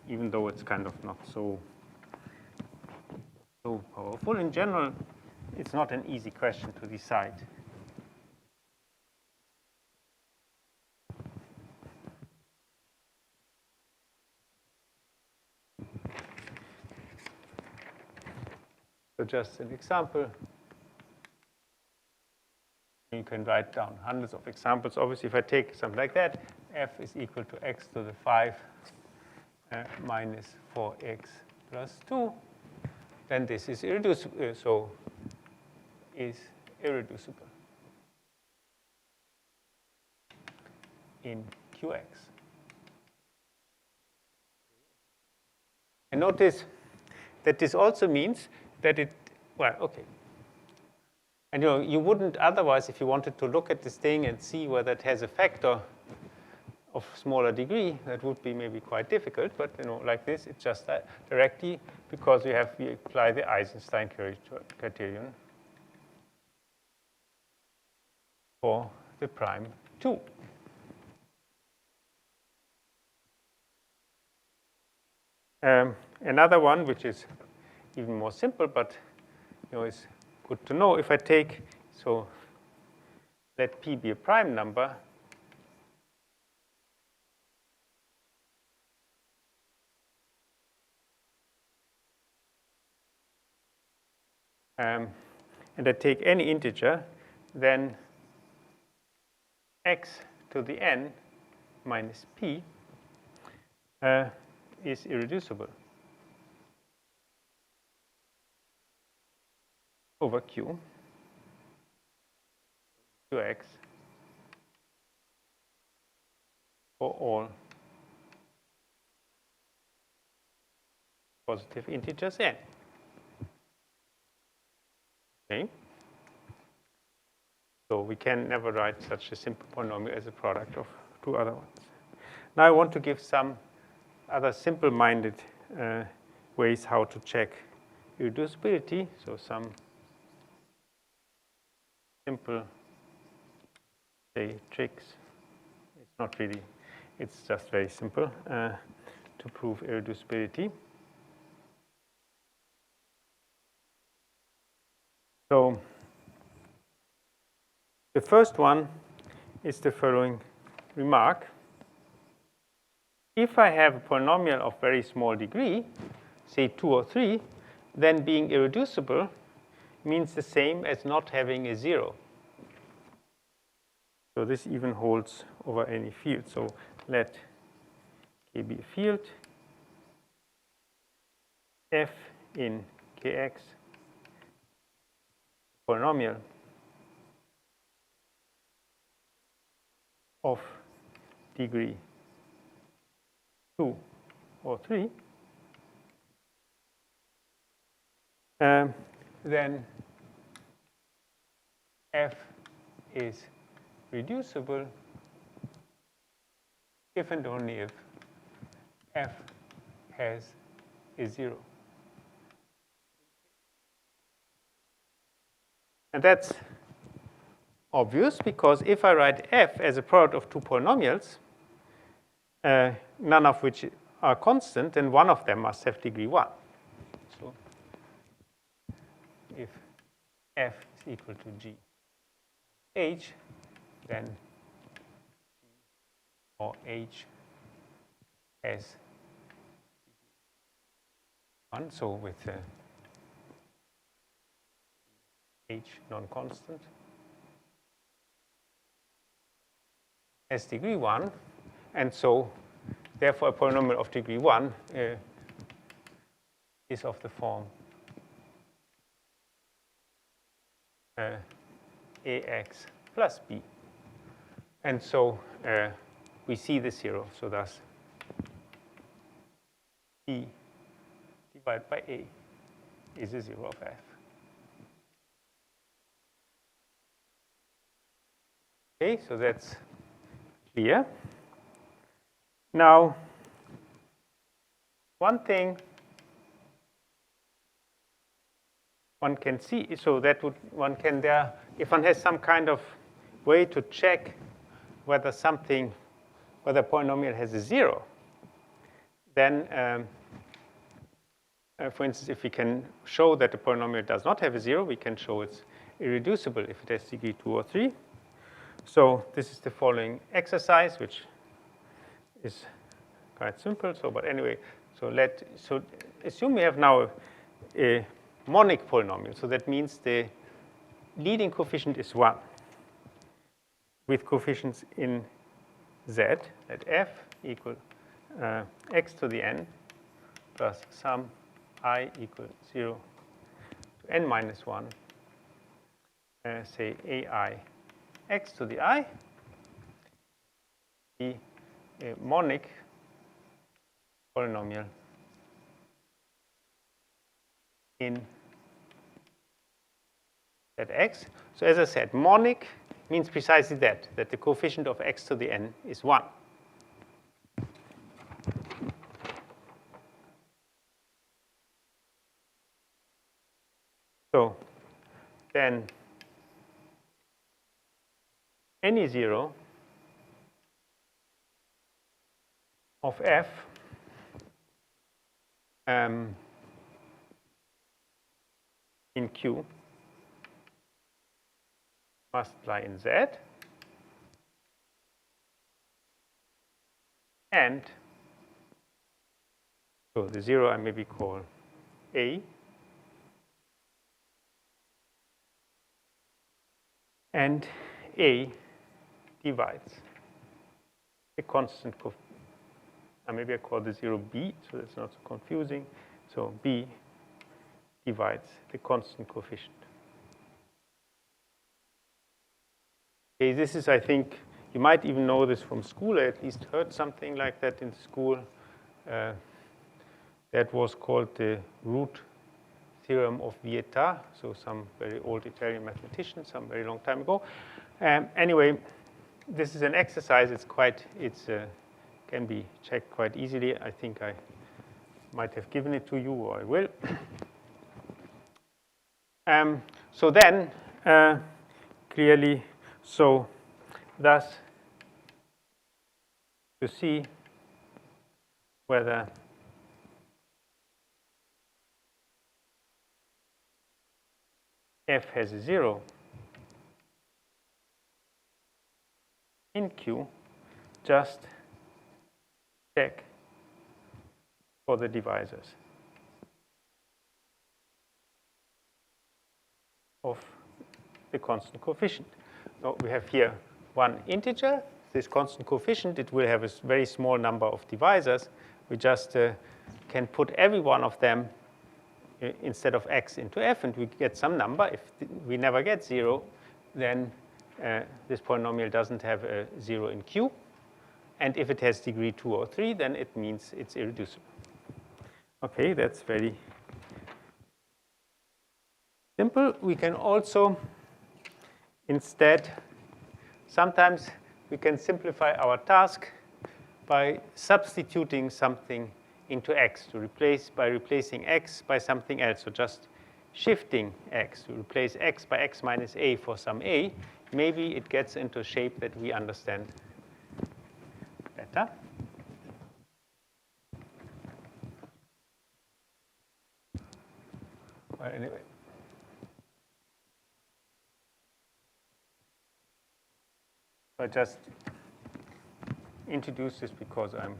even though it's kind of not so powerful. In general, it's not an easy question to decide. So just an example. You can write down hundreds of examples. Obviously, if I take something like that, f is equal to x to the 5 minus 4x plus 2, then this is irreducible. So is irreducible in Qx. And notice that this also means that it, well, okay. And you wouldn't otherwise, if you wanted to look at this thing and see whether it has a factor of smaller degree, that would be maybe quite difficult. But like this, it's just that directly because we apply the Eisenstein criterion for the prime 2. Another one, which is even more simple, but is good to know. If I take, so let P be a prime number, and I take any integer, then x to the n minus p is irreducible over Q, Qx for all positive integers n. Okay. So we can never write such a simple polynomial as a product of two other ones. Now I want to give some other simple-minded ways how to check irreducibility. So some simple, say, tricks. It's not really, it's just very simple to prove irreducibility. So the first one is the following remark. If I have a polynomial of very small degree, say 2 or 3, then being irreducible means the same as not having a 0. So this even holds over any field. So let K be a field. F in Kx, polynomial of degree 2 or 3, then f is reducible if and only if f has a 0. And that's obvious because if I write f as a product of two polynomials, none of which are constant, then one of them must have degree 1. So if f is equal to g h, then g or h has degree 1. So with h non-constant has degree 1, and so therefore a polynomial of degree 1 is of the form ax plus b. And so we see the 0. So thus b divided by a is a 0 of f. Okay, so that's clear. Now, one thing one can see, so that one can there, if one has some kind of way to check whether whether a polynomial has a 0, then, for instance, if we can show that the polynomial does not have a 0, we can show it's irreducible if it has degree 2 or 3. So this is the following exercise, which is quite simple. So, but anyway, so assume we have now a monic polynomial. So that means the leading coefficient is 1 with coefficients in z, let f equal x to the n plus sum I equal 0 to n minus 1, say ai x to the I, be a monic polynomial in that x. So as I said, monic means precisely that the coefficient of x to the n is 1. So then any 0 of f in Q must lie in Z, and so the 0 I maybe call A, and A divides a constant coefficient. Maybe I call the 0 B, so that's not so confusing. So B divides the constant coefficient. Okay, this is, I think, you might even know this from school. I at least heard something like that in school. That was called the root theorem of Vieta, so some very old Italian mathematician, some very long time ago. Anyway, this is an exercise. Can be checked quite easily. I think I might have given it to you, or I will. So then, clearly, so thus, to see whether f has a 0 in Q, just check for the divisors of the constant coefficient. So we have here one integer. This constant coefficient, it will have a very small number of divisors. We just can put every one of them instead of x into f, and we get some number. If we never get 0, then this polynomial doesn't have a 0 in Q. And if it has degree 2 or 3, then it means it's irreducible. Okay, that's very simple. We can also, instead, sometimes we can simplify our task by substituting something into x, by replacing x by something else. So just shifting x, to replace x by x minus a for some a. Maybe it gets into a shape that we understand better. But anyway. I just introduce this because I'm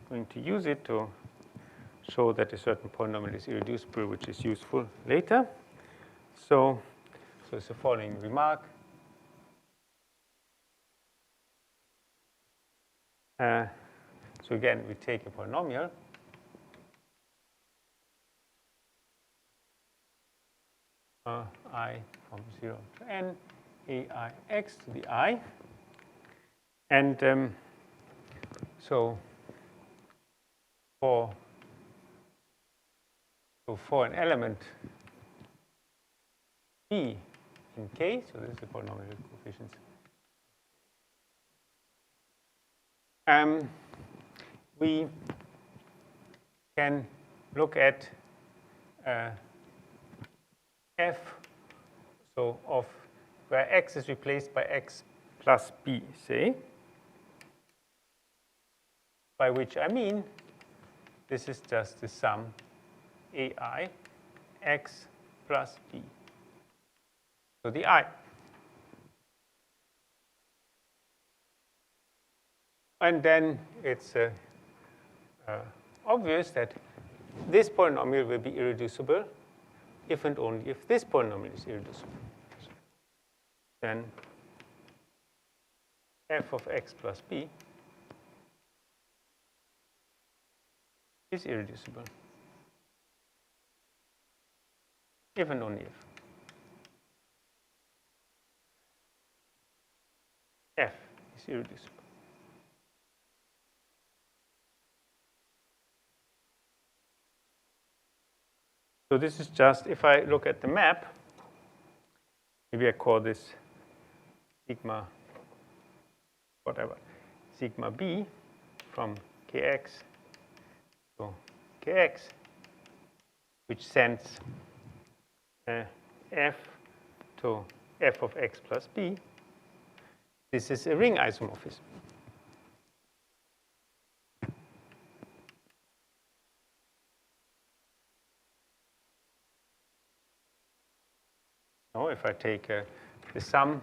going to use it to show that a certain polynomial is irreducible, which is useful later. So it's the following remark. So again, we take a polynomial. I from 0 to n, aix to the I. And so for an element b in K, so this is the polynomial coefficients. We can look at f, so of where x is replaced by x plus b, say, by which I mean this is just the sum ai x plus b. So the I. And then it's obvious that this polynomial will be irreducible if and only if this polynomial is irreducible. Then f of x plus b is irreducible if and only if f is irreducible. So this is just, if I look at the map, maybe I call this sigma, whatever, sigma b from kx to kx, which sends f to f of x plus b. This is a ring isomorphism. Now, if I take the sum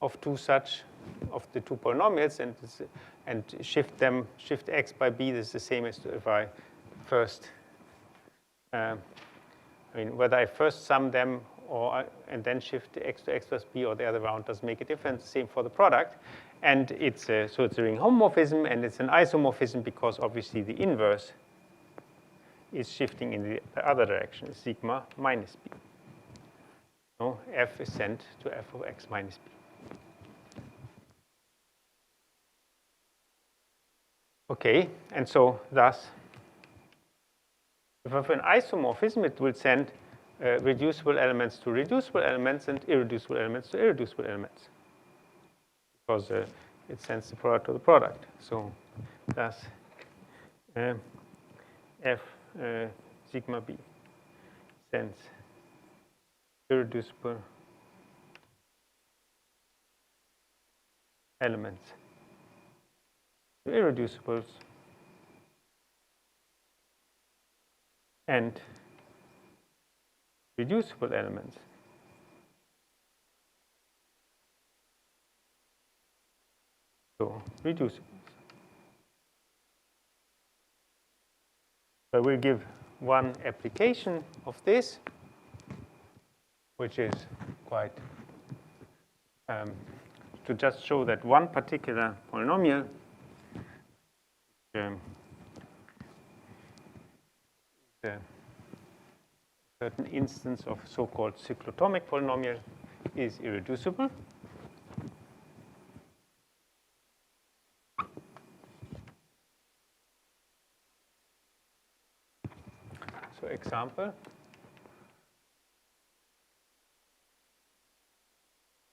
of the two polynomials and shift x by b, this is the same as if I first, whether I first sum them and then shift x to x plus b or the other round doesn't make a difference. Same for the product. And so it's a ring homomorphism, and it's an isomorphism because obviously the inverse is shifting in the other direction, sigma minus b. So f is sent to f of x minus b. Okay, and so thus, if I have an isomorphism, it will send reducible elements to reducible elements and irreducible elements to irreducible elements, because it sends the product to the product. So thus, f sigma b sends irreducible elements to irreducibles and reducible elements to reducibles. So I will give one application of this, which is quite to just show that one particular polynomial is a certain instance of so-called cyclotomic polynomial is irreducible. So example,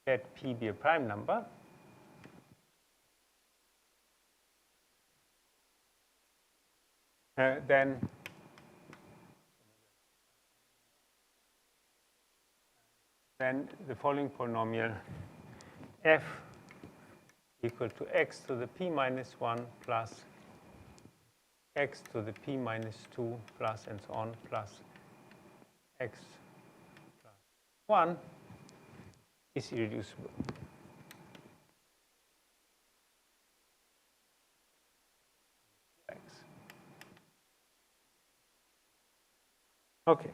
let P be a prime number. Then the following polynomial f equal to x to the p minus 1 plus x to the p minus 2 plus and so on plus x plus 1 is irreducible. Okay.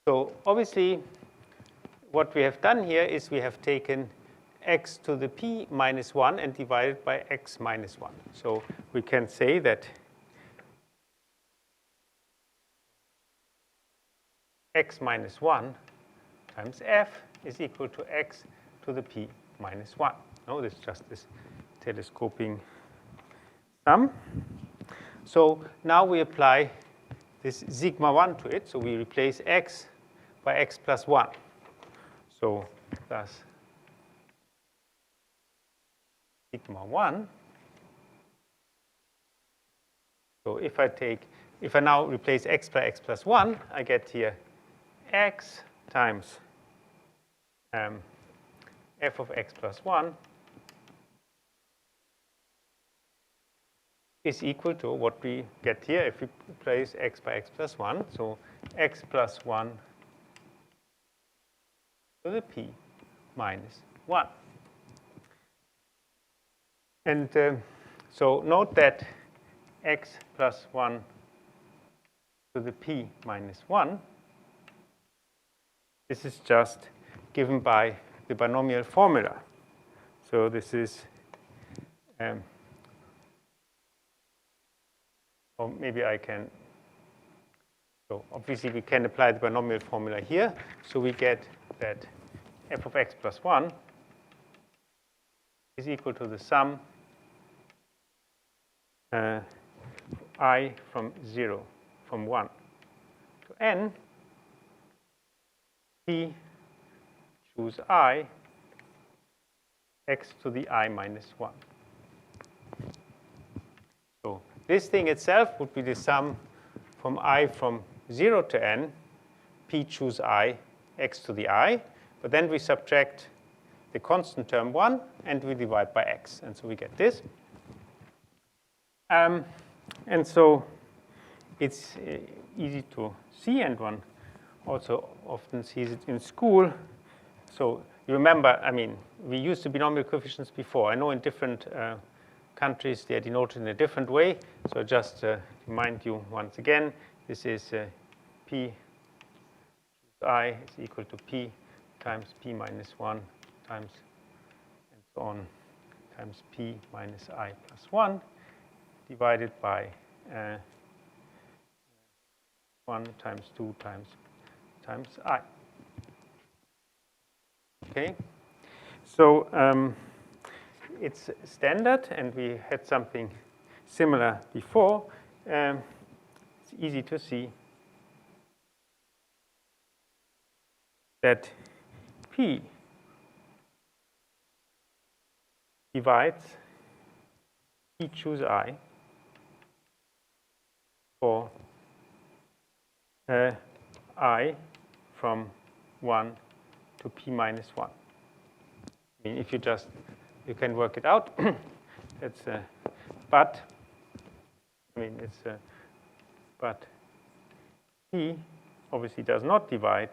So obviously, what we have done here is we have taken x to the p minus 1 and divided by x minus 1. So we can say that x minus 1 times f is equal to x to the p minus 1. No, this is just this telescoping sum. So now we apply this sigma 1 to it. So we replace x by x plus 1. So thus sigma 1. So if I now replace x by x plus 1, I get here x times f of x plus 1 is equal to what we get here if we replace x by x plus 1. So x plus 1 to the p minus 1. And so note that x plus 1 to the p minus 1, this is just given by the binomial formula. So this is, or maybe I can, so obviously we can apply the binomial formula here. So we get that f of x plus 1 is equal to the sum I from 0, from 1 to n, p choose I, x to the I minus 1. So this thing itself would be the sum from I from 0 to n, p choose I, x to the I. But then we subtract the constant term 1, and we divide by x. And so we get this. And so it's easy to see, and one also often sees it in school. So you remember, I mean, we used the binomial coefficients before. I know in different countries they are denoted in a different way. So just remind you once again, this is p choose I is equal to p times p minus 1 times and so on times p minus I plus 1 divided by 1 times 2 times I. Okay, so it's standard, and we had something similar before. It's easy to see that p divides p choose I for I from 1 to p minus 1. I mean, if you can work it out. It's but I mean it's but p obviously does not divide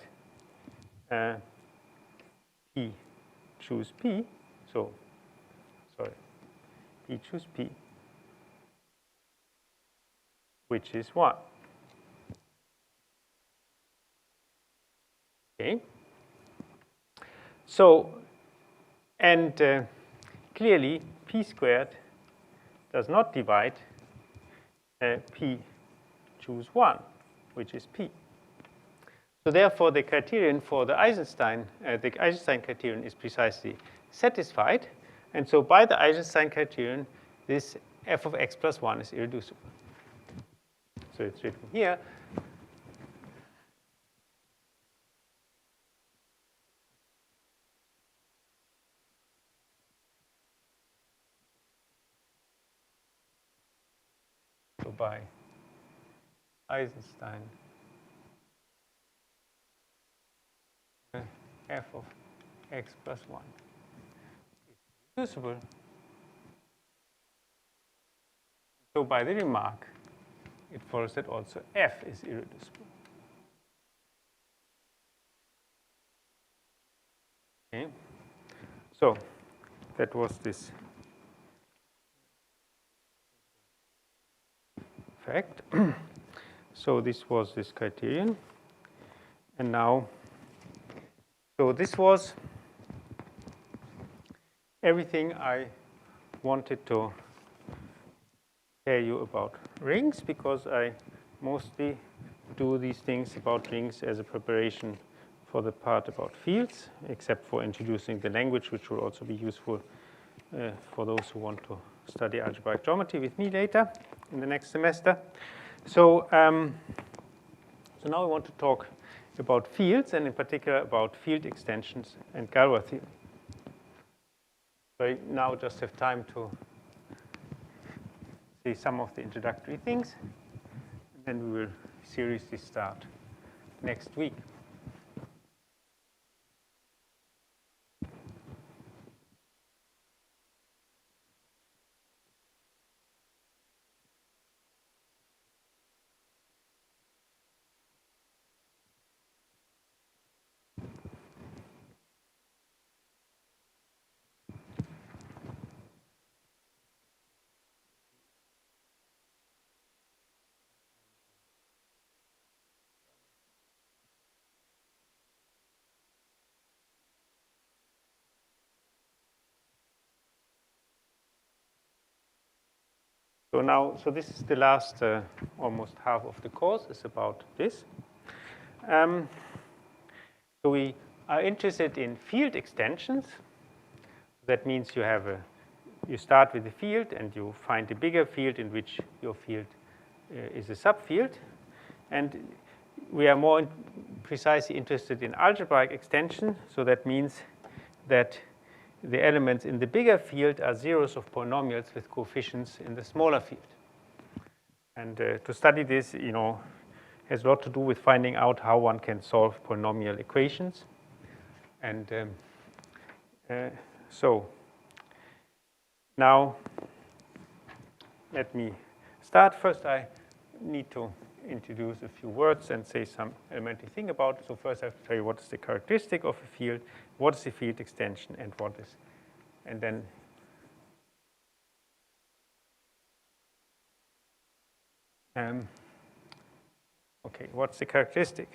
p choose p. So sorry, p choose p, which is 1. Okay. So, and clearly, p squared does not divide p choose 1, which is p. So therefore, the criterion for the Eisenstein criterion is precisely satisfied. And so by the Eisenstein criterion, this f of x plus 1 is irreducible. So it's written here. So by Eisenstein, f of x plus 1 is irreducible. So by the remark it follows that also f is irreducible. Okay. So that was this fact. So this was this criterion. And now, so this was everything I wanted to tell you about rings, because I mostly do these things about rings as a preparation for the part about fields, except for introducing the language, which will also be useful for those who want to study algebraic geometry with me later in the next semester. So, so now we want to talk about fields, and in particular about field extensions and Galois theory. So I now just have time to say some of the introductory things, and then we will seriously start next week. So now, so this is the last almost half of the course is about this. So we are interested in field extensions. That means you have you start with a field and you find a bigger field in which your field is a subfield. And we are more precisely interested in algebraic extension. So that means that the elements in the bigger field are zeros of polynomials with coefficients in the smaller field. And to study this, has a lot to do with finding out how one can solve polynomial equations. And so now let me start. First, I need to introduce a few words and say some elementary thing about it. So first I have to tell you what is the characteristic of a field, what is the field extension, and what is, and then okay, what's the characteristic?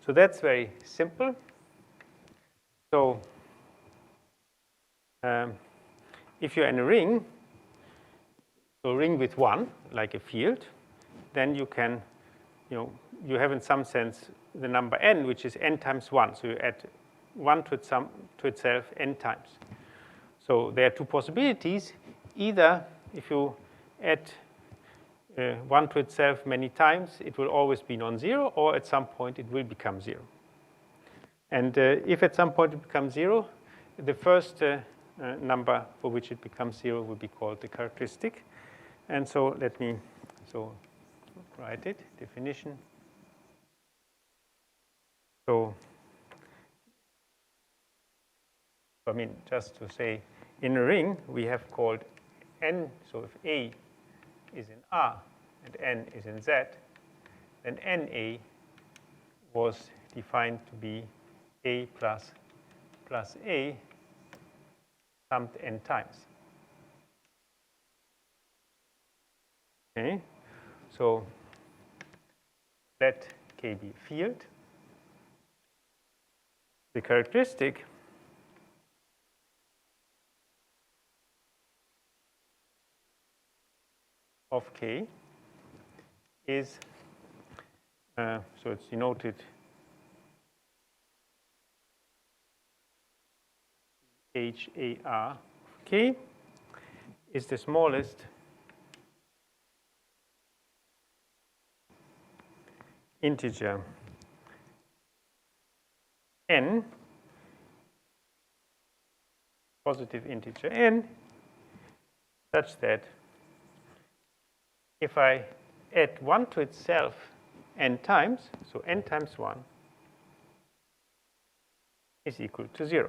So that's very simple. So if you're in a ring, so a ring with 1, like a field, then you can, you have in some sense the number n, which is n times 1. So you add 1 to itself n times. So there are two possibilities. Either if you add 1 to itself many times, it will always be non-zero, or at some point it will become 0. And if at some point it becomes 0, the first number for which it becomes 0 will be called the characteristic. And so let me write it, definition. So I mean, just to say, in a ring, we have called n, so if A is in R and n is in Z, then NA was defined to be A plus A summed n times. Okay, so let K be a field. The characteristic of K is, so it's denoted MTH-ALG K is the smallest integer n, positive integer n, such that if I add 1 to itself n times, so n times 1 is equal to 0,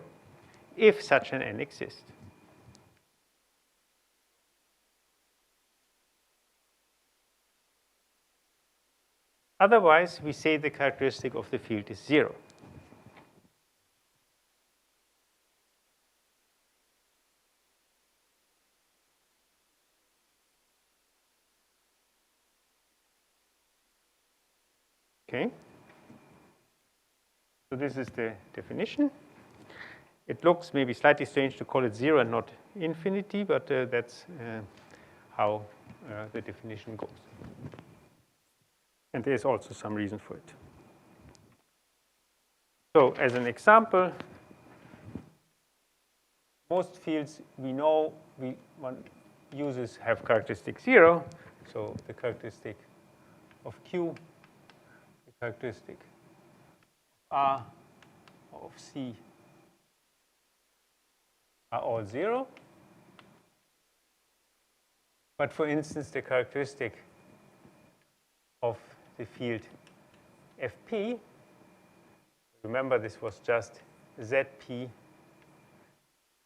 if such an n exists. Otherwise, we say the characteristic of the field is 0. Okay. So this is the definition. It looks maybe slightly strange to call it 0 and not infinity, but that's how the definition goes. And there's also some reason for it. So as an example, most fields we know one uses have characteristic 0. So the characteristic of Q, the characteristic of R, or of C are all 0. But for instance, the characteristic of the field Fp, remember this was just Zp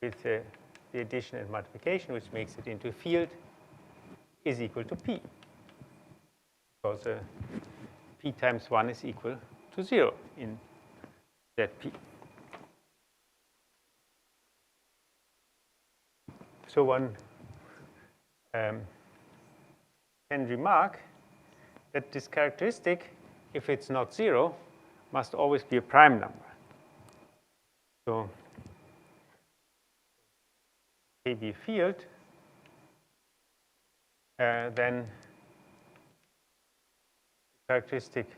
with the addition and multiplication, which makes it into a field, is equal to P. Because P times 1 is equal to 0 in Zp. So one can remark that this characteristic, if it's not 0, must always be a prime number. So K be a field, then the characteristic of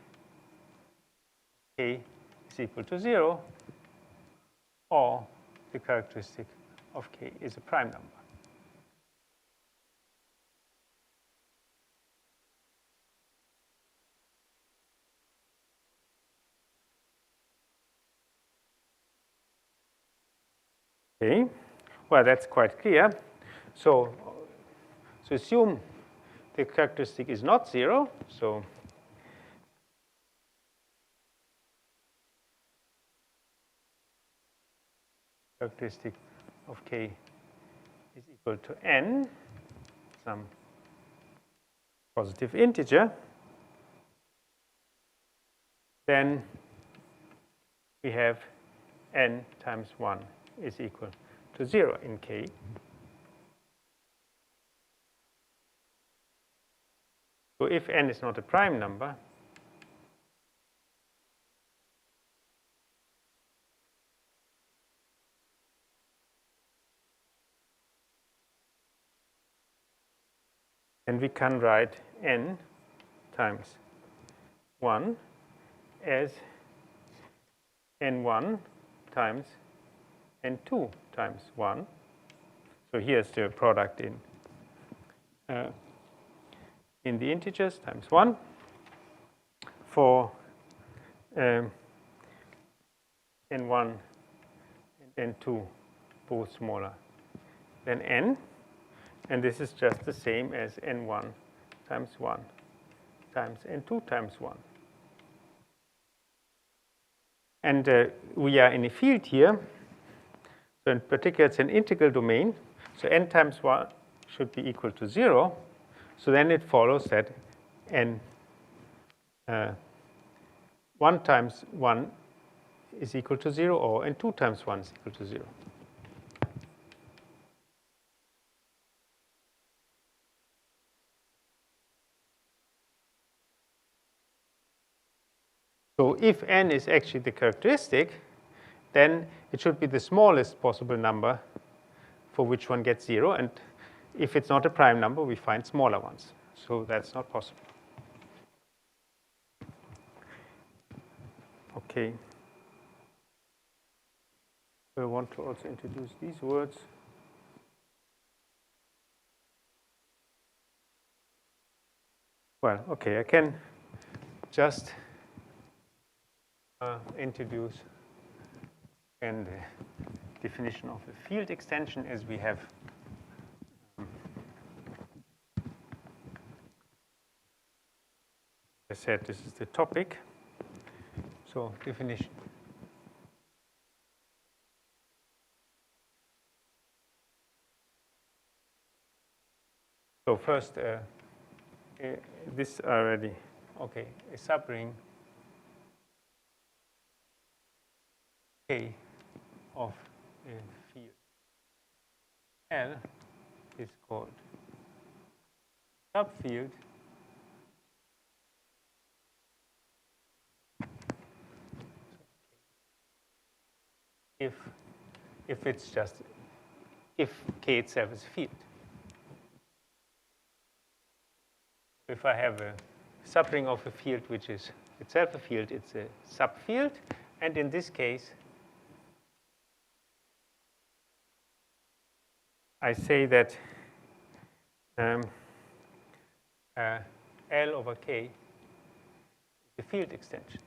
K is equal to 0, or the characteristic of K is a prime number. Okay, well, that's quite clear. So assume the characteristic is not 0. So characteristic of K is equal to n, some positive integer. Then we have n times 1 is equal to 0 in K. So if n is not a prime number, then we can write n times 1 as n1 times n2 times 1. So here's the product in the integers times 1 for n1 and n2 both smaller than n. And this is just the same as n1 times 1 times n2 times 1. And we are in a field here. So in particular, it's an integral domain. So n times 1 should be equal to 0. So then it follows that n 1 times 1 is equal to 0, or n2 times 1 is equal to 0. So if n is actually the characteristic, then it should be the smallest possible number for which one gets 0. And if it's not a prime number, we find smaller ones. So that's not possible. Okay. I want to also introduce these words. Well, okay, I can just introduce and the definition of a field extension as we have I said this is the topic. So definition. So first, this I already okay, a subring K of a field L is called subfield if it's just if K itself is a field. If I have a subring of a field which is itself a field, it's a subfield. And in this case, I say that L over K is a field extension.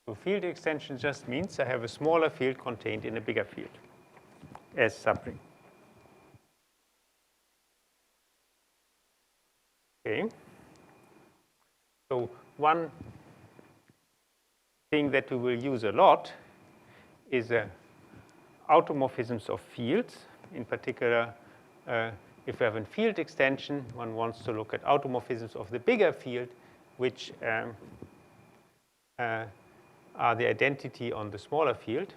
So field extension just means I have a smaller field contained in a bigger field as subring. Okay. So one thing that we will use a lot is automorphisms of fields. In particular, if we have a field extension, one wants to look at automorphisms of the bigger field, which are the identity on the smaller field.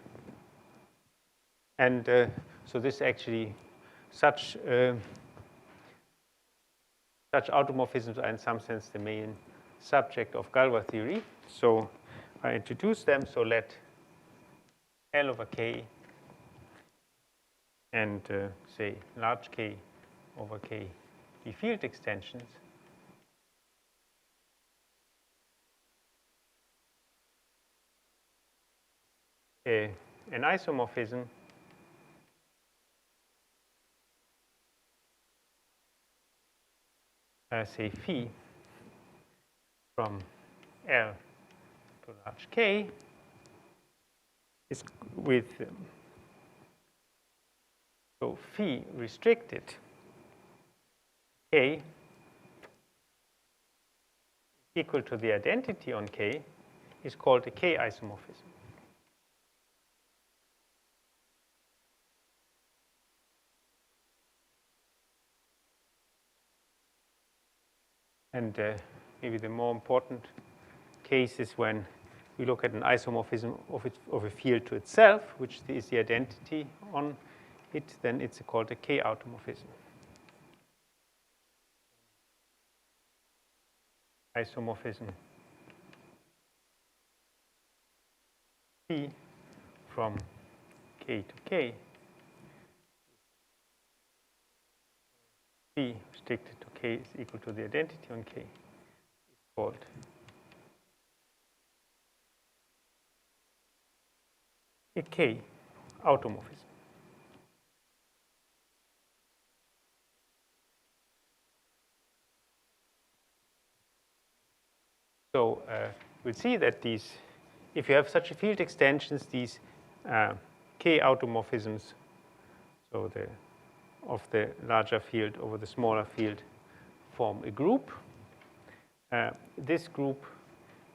And so this actually, such automorphisms are in some sense the main subject of Galois theory. So I introduce them. So let L over K and say large K over K be field extensions. An isomorphism say phi from L to large K is with so phi restricted K equal to the identity on K is called a K isomorphism. And maybe the more important case is when we look at an isomorphism of a field to itself, which is the identity on it, then it's called a K automorphism. Isomorphism P from K to K, P restricted to K is equal to the identity on K, is called a K automorphism. So we'll see that these, if you have such a field extensions, these K automorphisms, so of the larger field over the smaller field, form a group. This group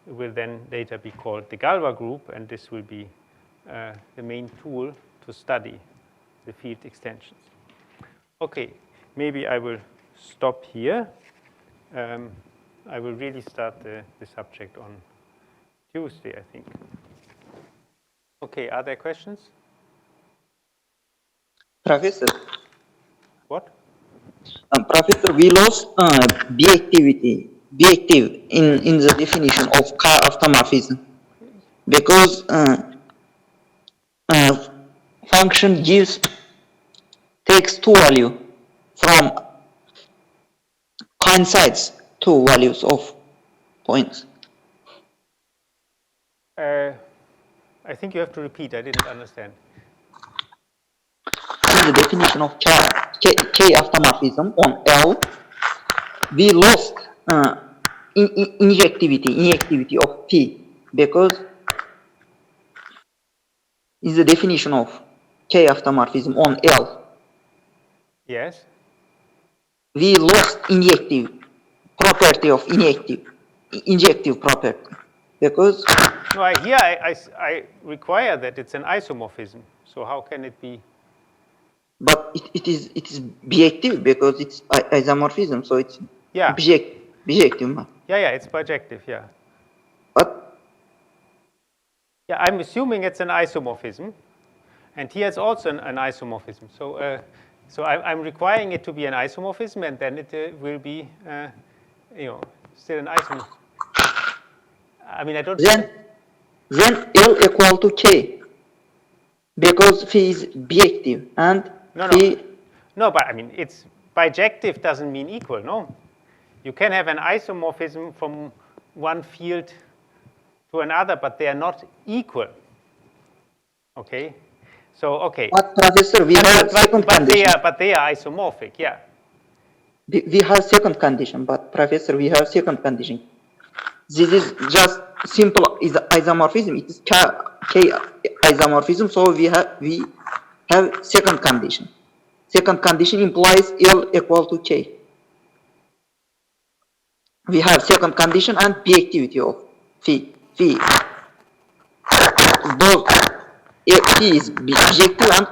will then later be called the Galois group, and this will be the main tool to study the field extensions. Okay, maybe I will stop here. I will really start the subject on Tuesday, I think. Okay, are there questions? Professor. What? Professor, we lost B active in the definition of car automorphism because function takes two values from coincides two values of points. I think you have to repeat. I didn't understand. In the definition of K automorphism on L, we lost injectivity of P because in the definition of K automorphism on L, Yes. we lost injective property of injective property because no, I require that it's an isomorphism. So how can it be? but it is bijective because it's isomorphism, so it's bijective. Yeah, it's bijective, yeah. But yeah, I'm assuming it's an isomorphism, and here it's also an isomorphism. So, so I'm requiring it to be an isomorphism, and then it will be, still an isomorphism. I mean, I don't. Then L equal to K because phi is bijective and phi. No, but I mean, it's bijective doesn't mean equal, no? You can have an isomorphism from one field to another, but they are not equal. Okay? So, okay. But Professor, we have second condition. But they are isomorphic, yeah. We have second condition, but Professor, we have second condition. This is just simple isomorphism. It is K isomorphism, so we have second condition. Second condition implies L equal to K. We have second condition and bijectivity of phi. Both phi is bijective and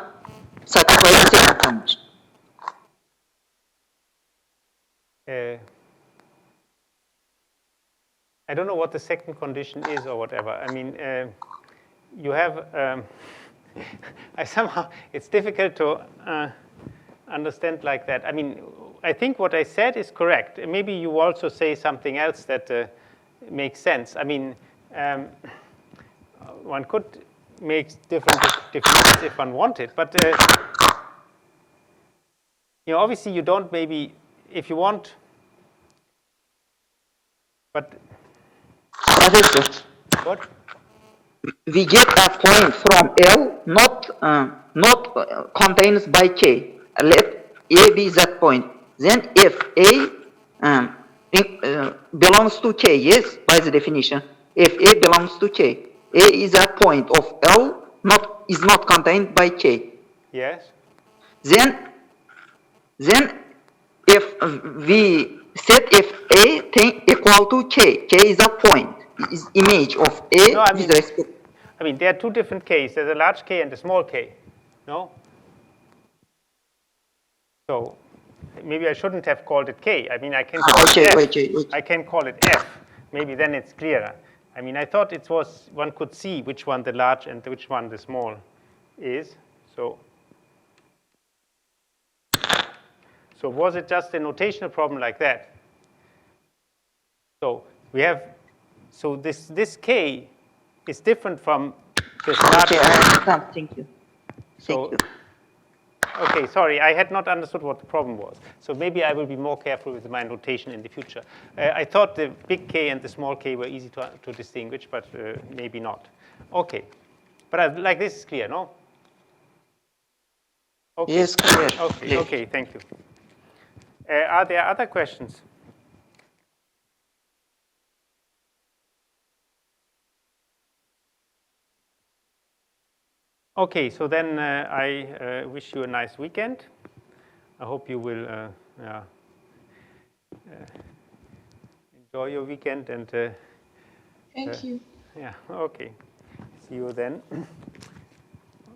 satisfies the second condition. I don't know what the second condition is or whatever. I mean, you have, it's difficult to understand like that. I mean, I think what I said is correct. Maybe you also say something else that makes sense. I mean, one could make different definitions if one wanted, but obviously you don't maybe, if you want, but Professor, what? We get a point from L not contained by K. Let A be that point. Then if A belongs to K, yes, by the definition. If A belongs to K, A is a point of L is not contained by K. Yes. Then if we set if A equal to K, K is a point, is image of A with respect. I mean, there are two different K's. There's a large K and a small K, no? So maybe I shouldn't have called it K. I mean, I can call it F. Okay. I can call it F. Maybe then it's clearer. I mean, I thought it was, one could see which one the large and which one the small is. So was it just a notational problem like that? So we have, so this K is different from this large. Okay, I understand. Thank you. Thank you. Okay, sorry, I had not understood what the problem was. So maybe I will be more careful with my notation in the future. I thought the big K and the small k were easy to distinguish, but maybe not. Okay, but like this is clear, no? Okay. Yes, clear. Okay, thank you. Are there other questions? Okay, so then I wish you a nice weekend. I hope you will enjoy your weekend and thank you. Yeah, okay. See you then.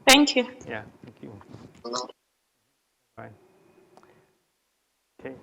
Thank you. Yeah, thank you. Bye. Okay.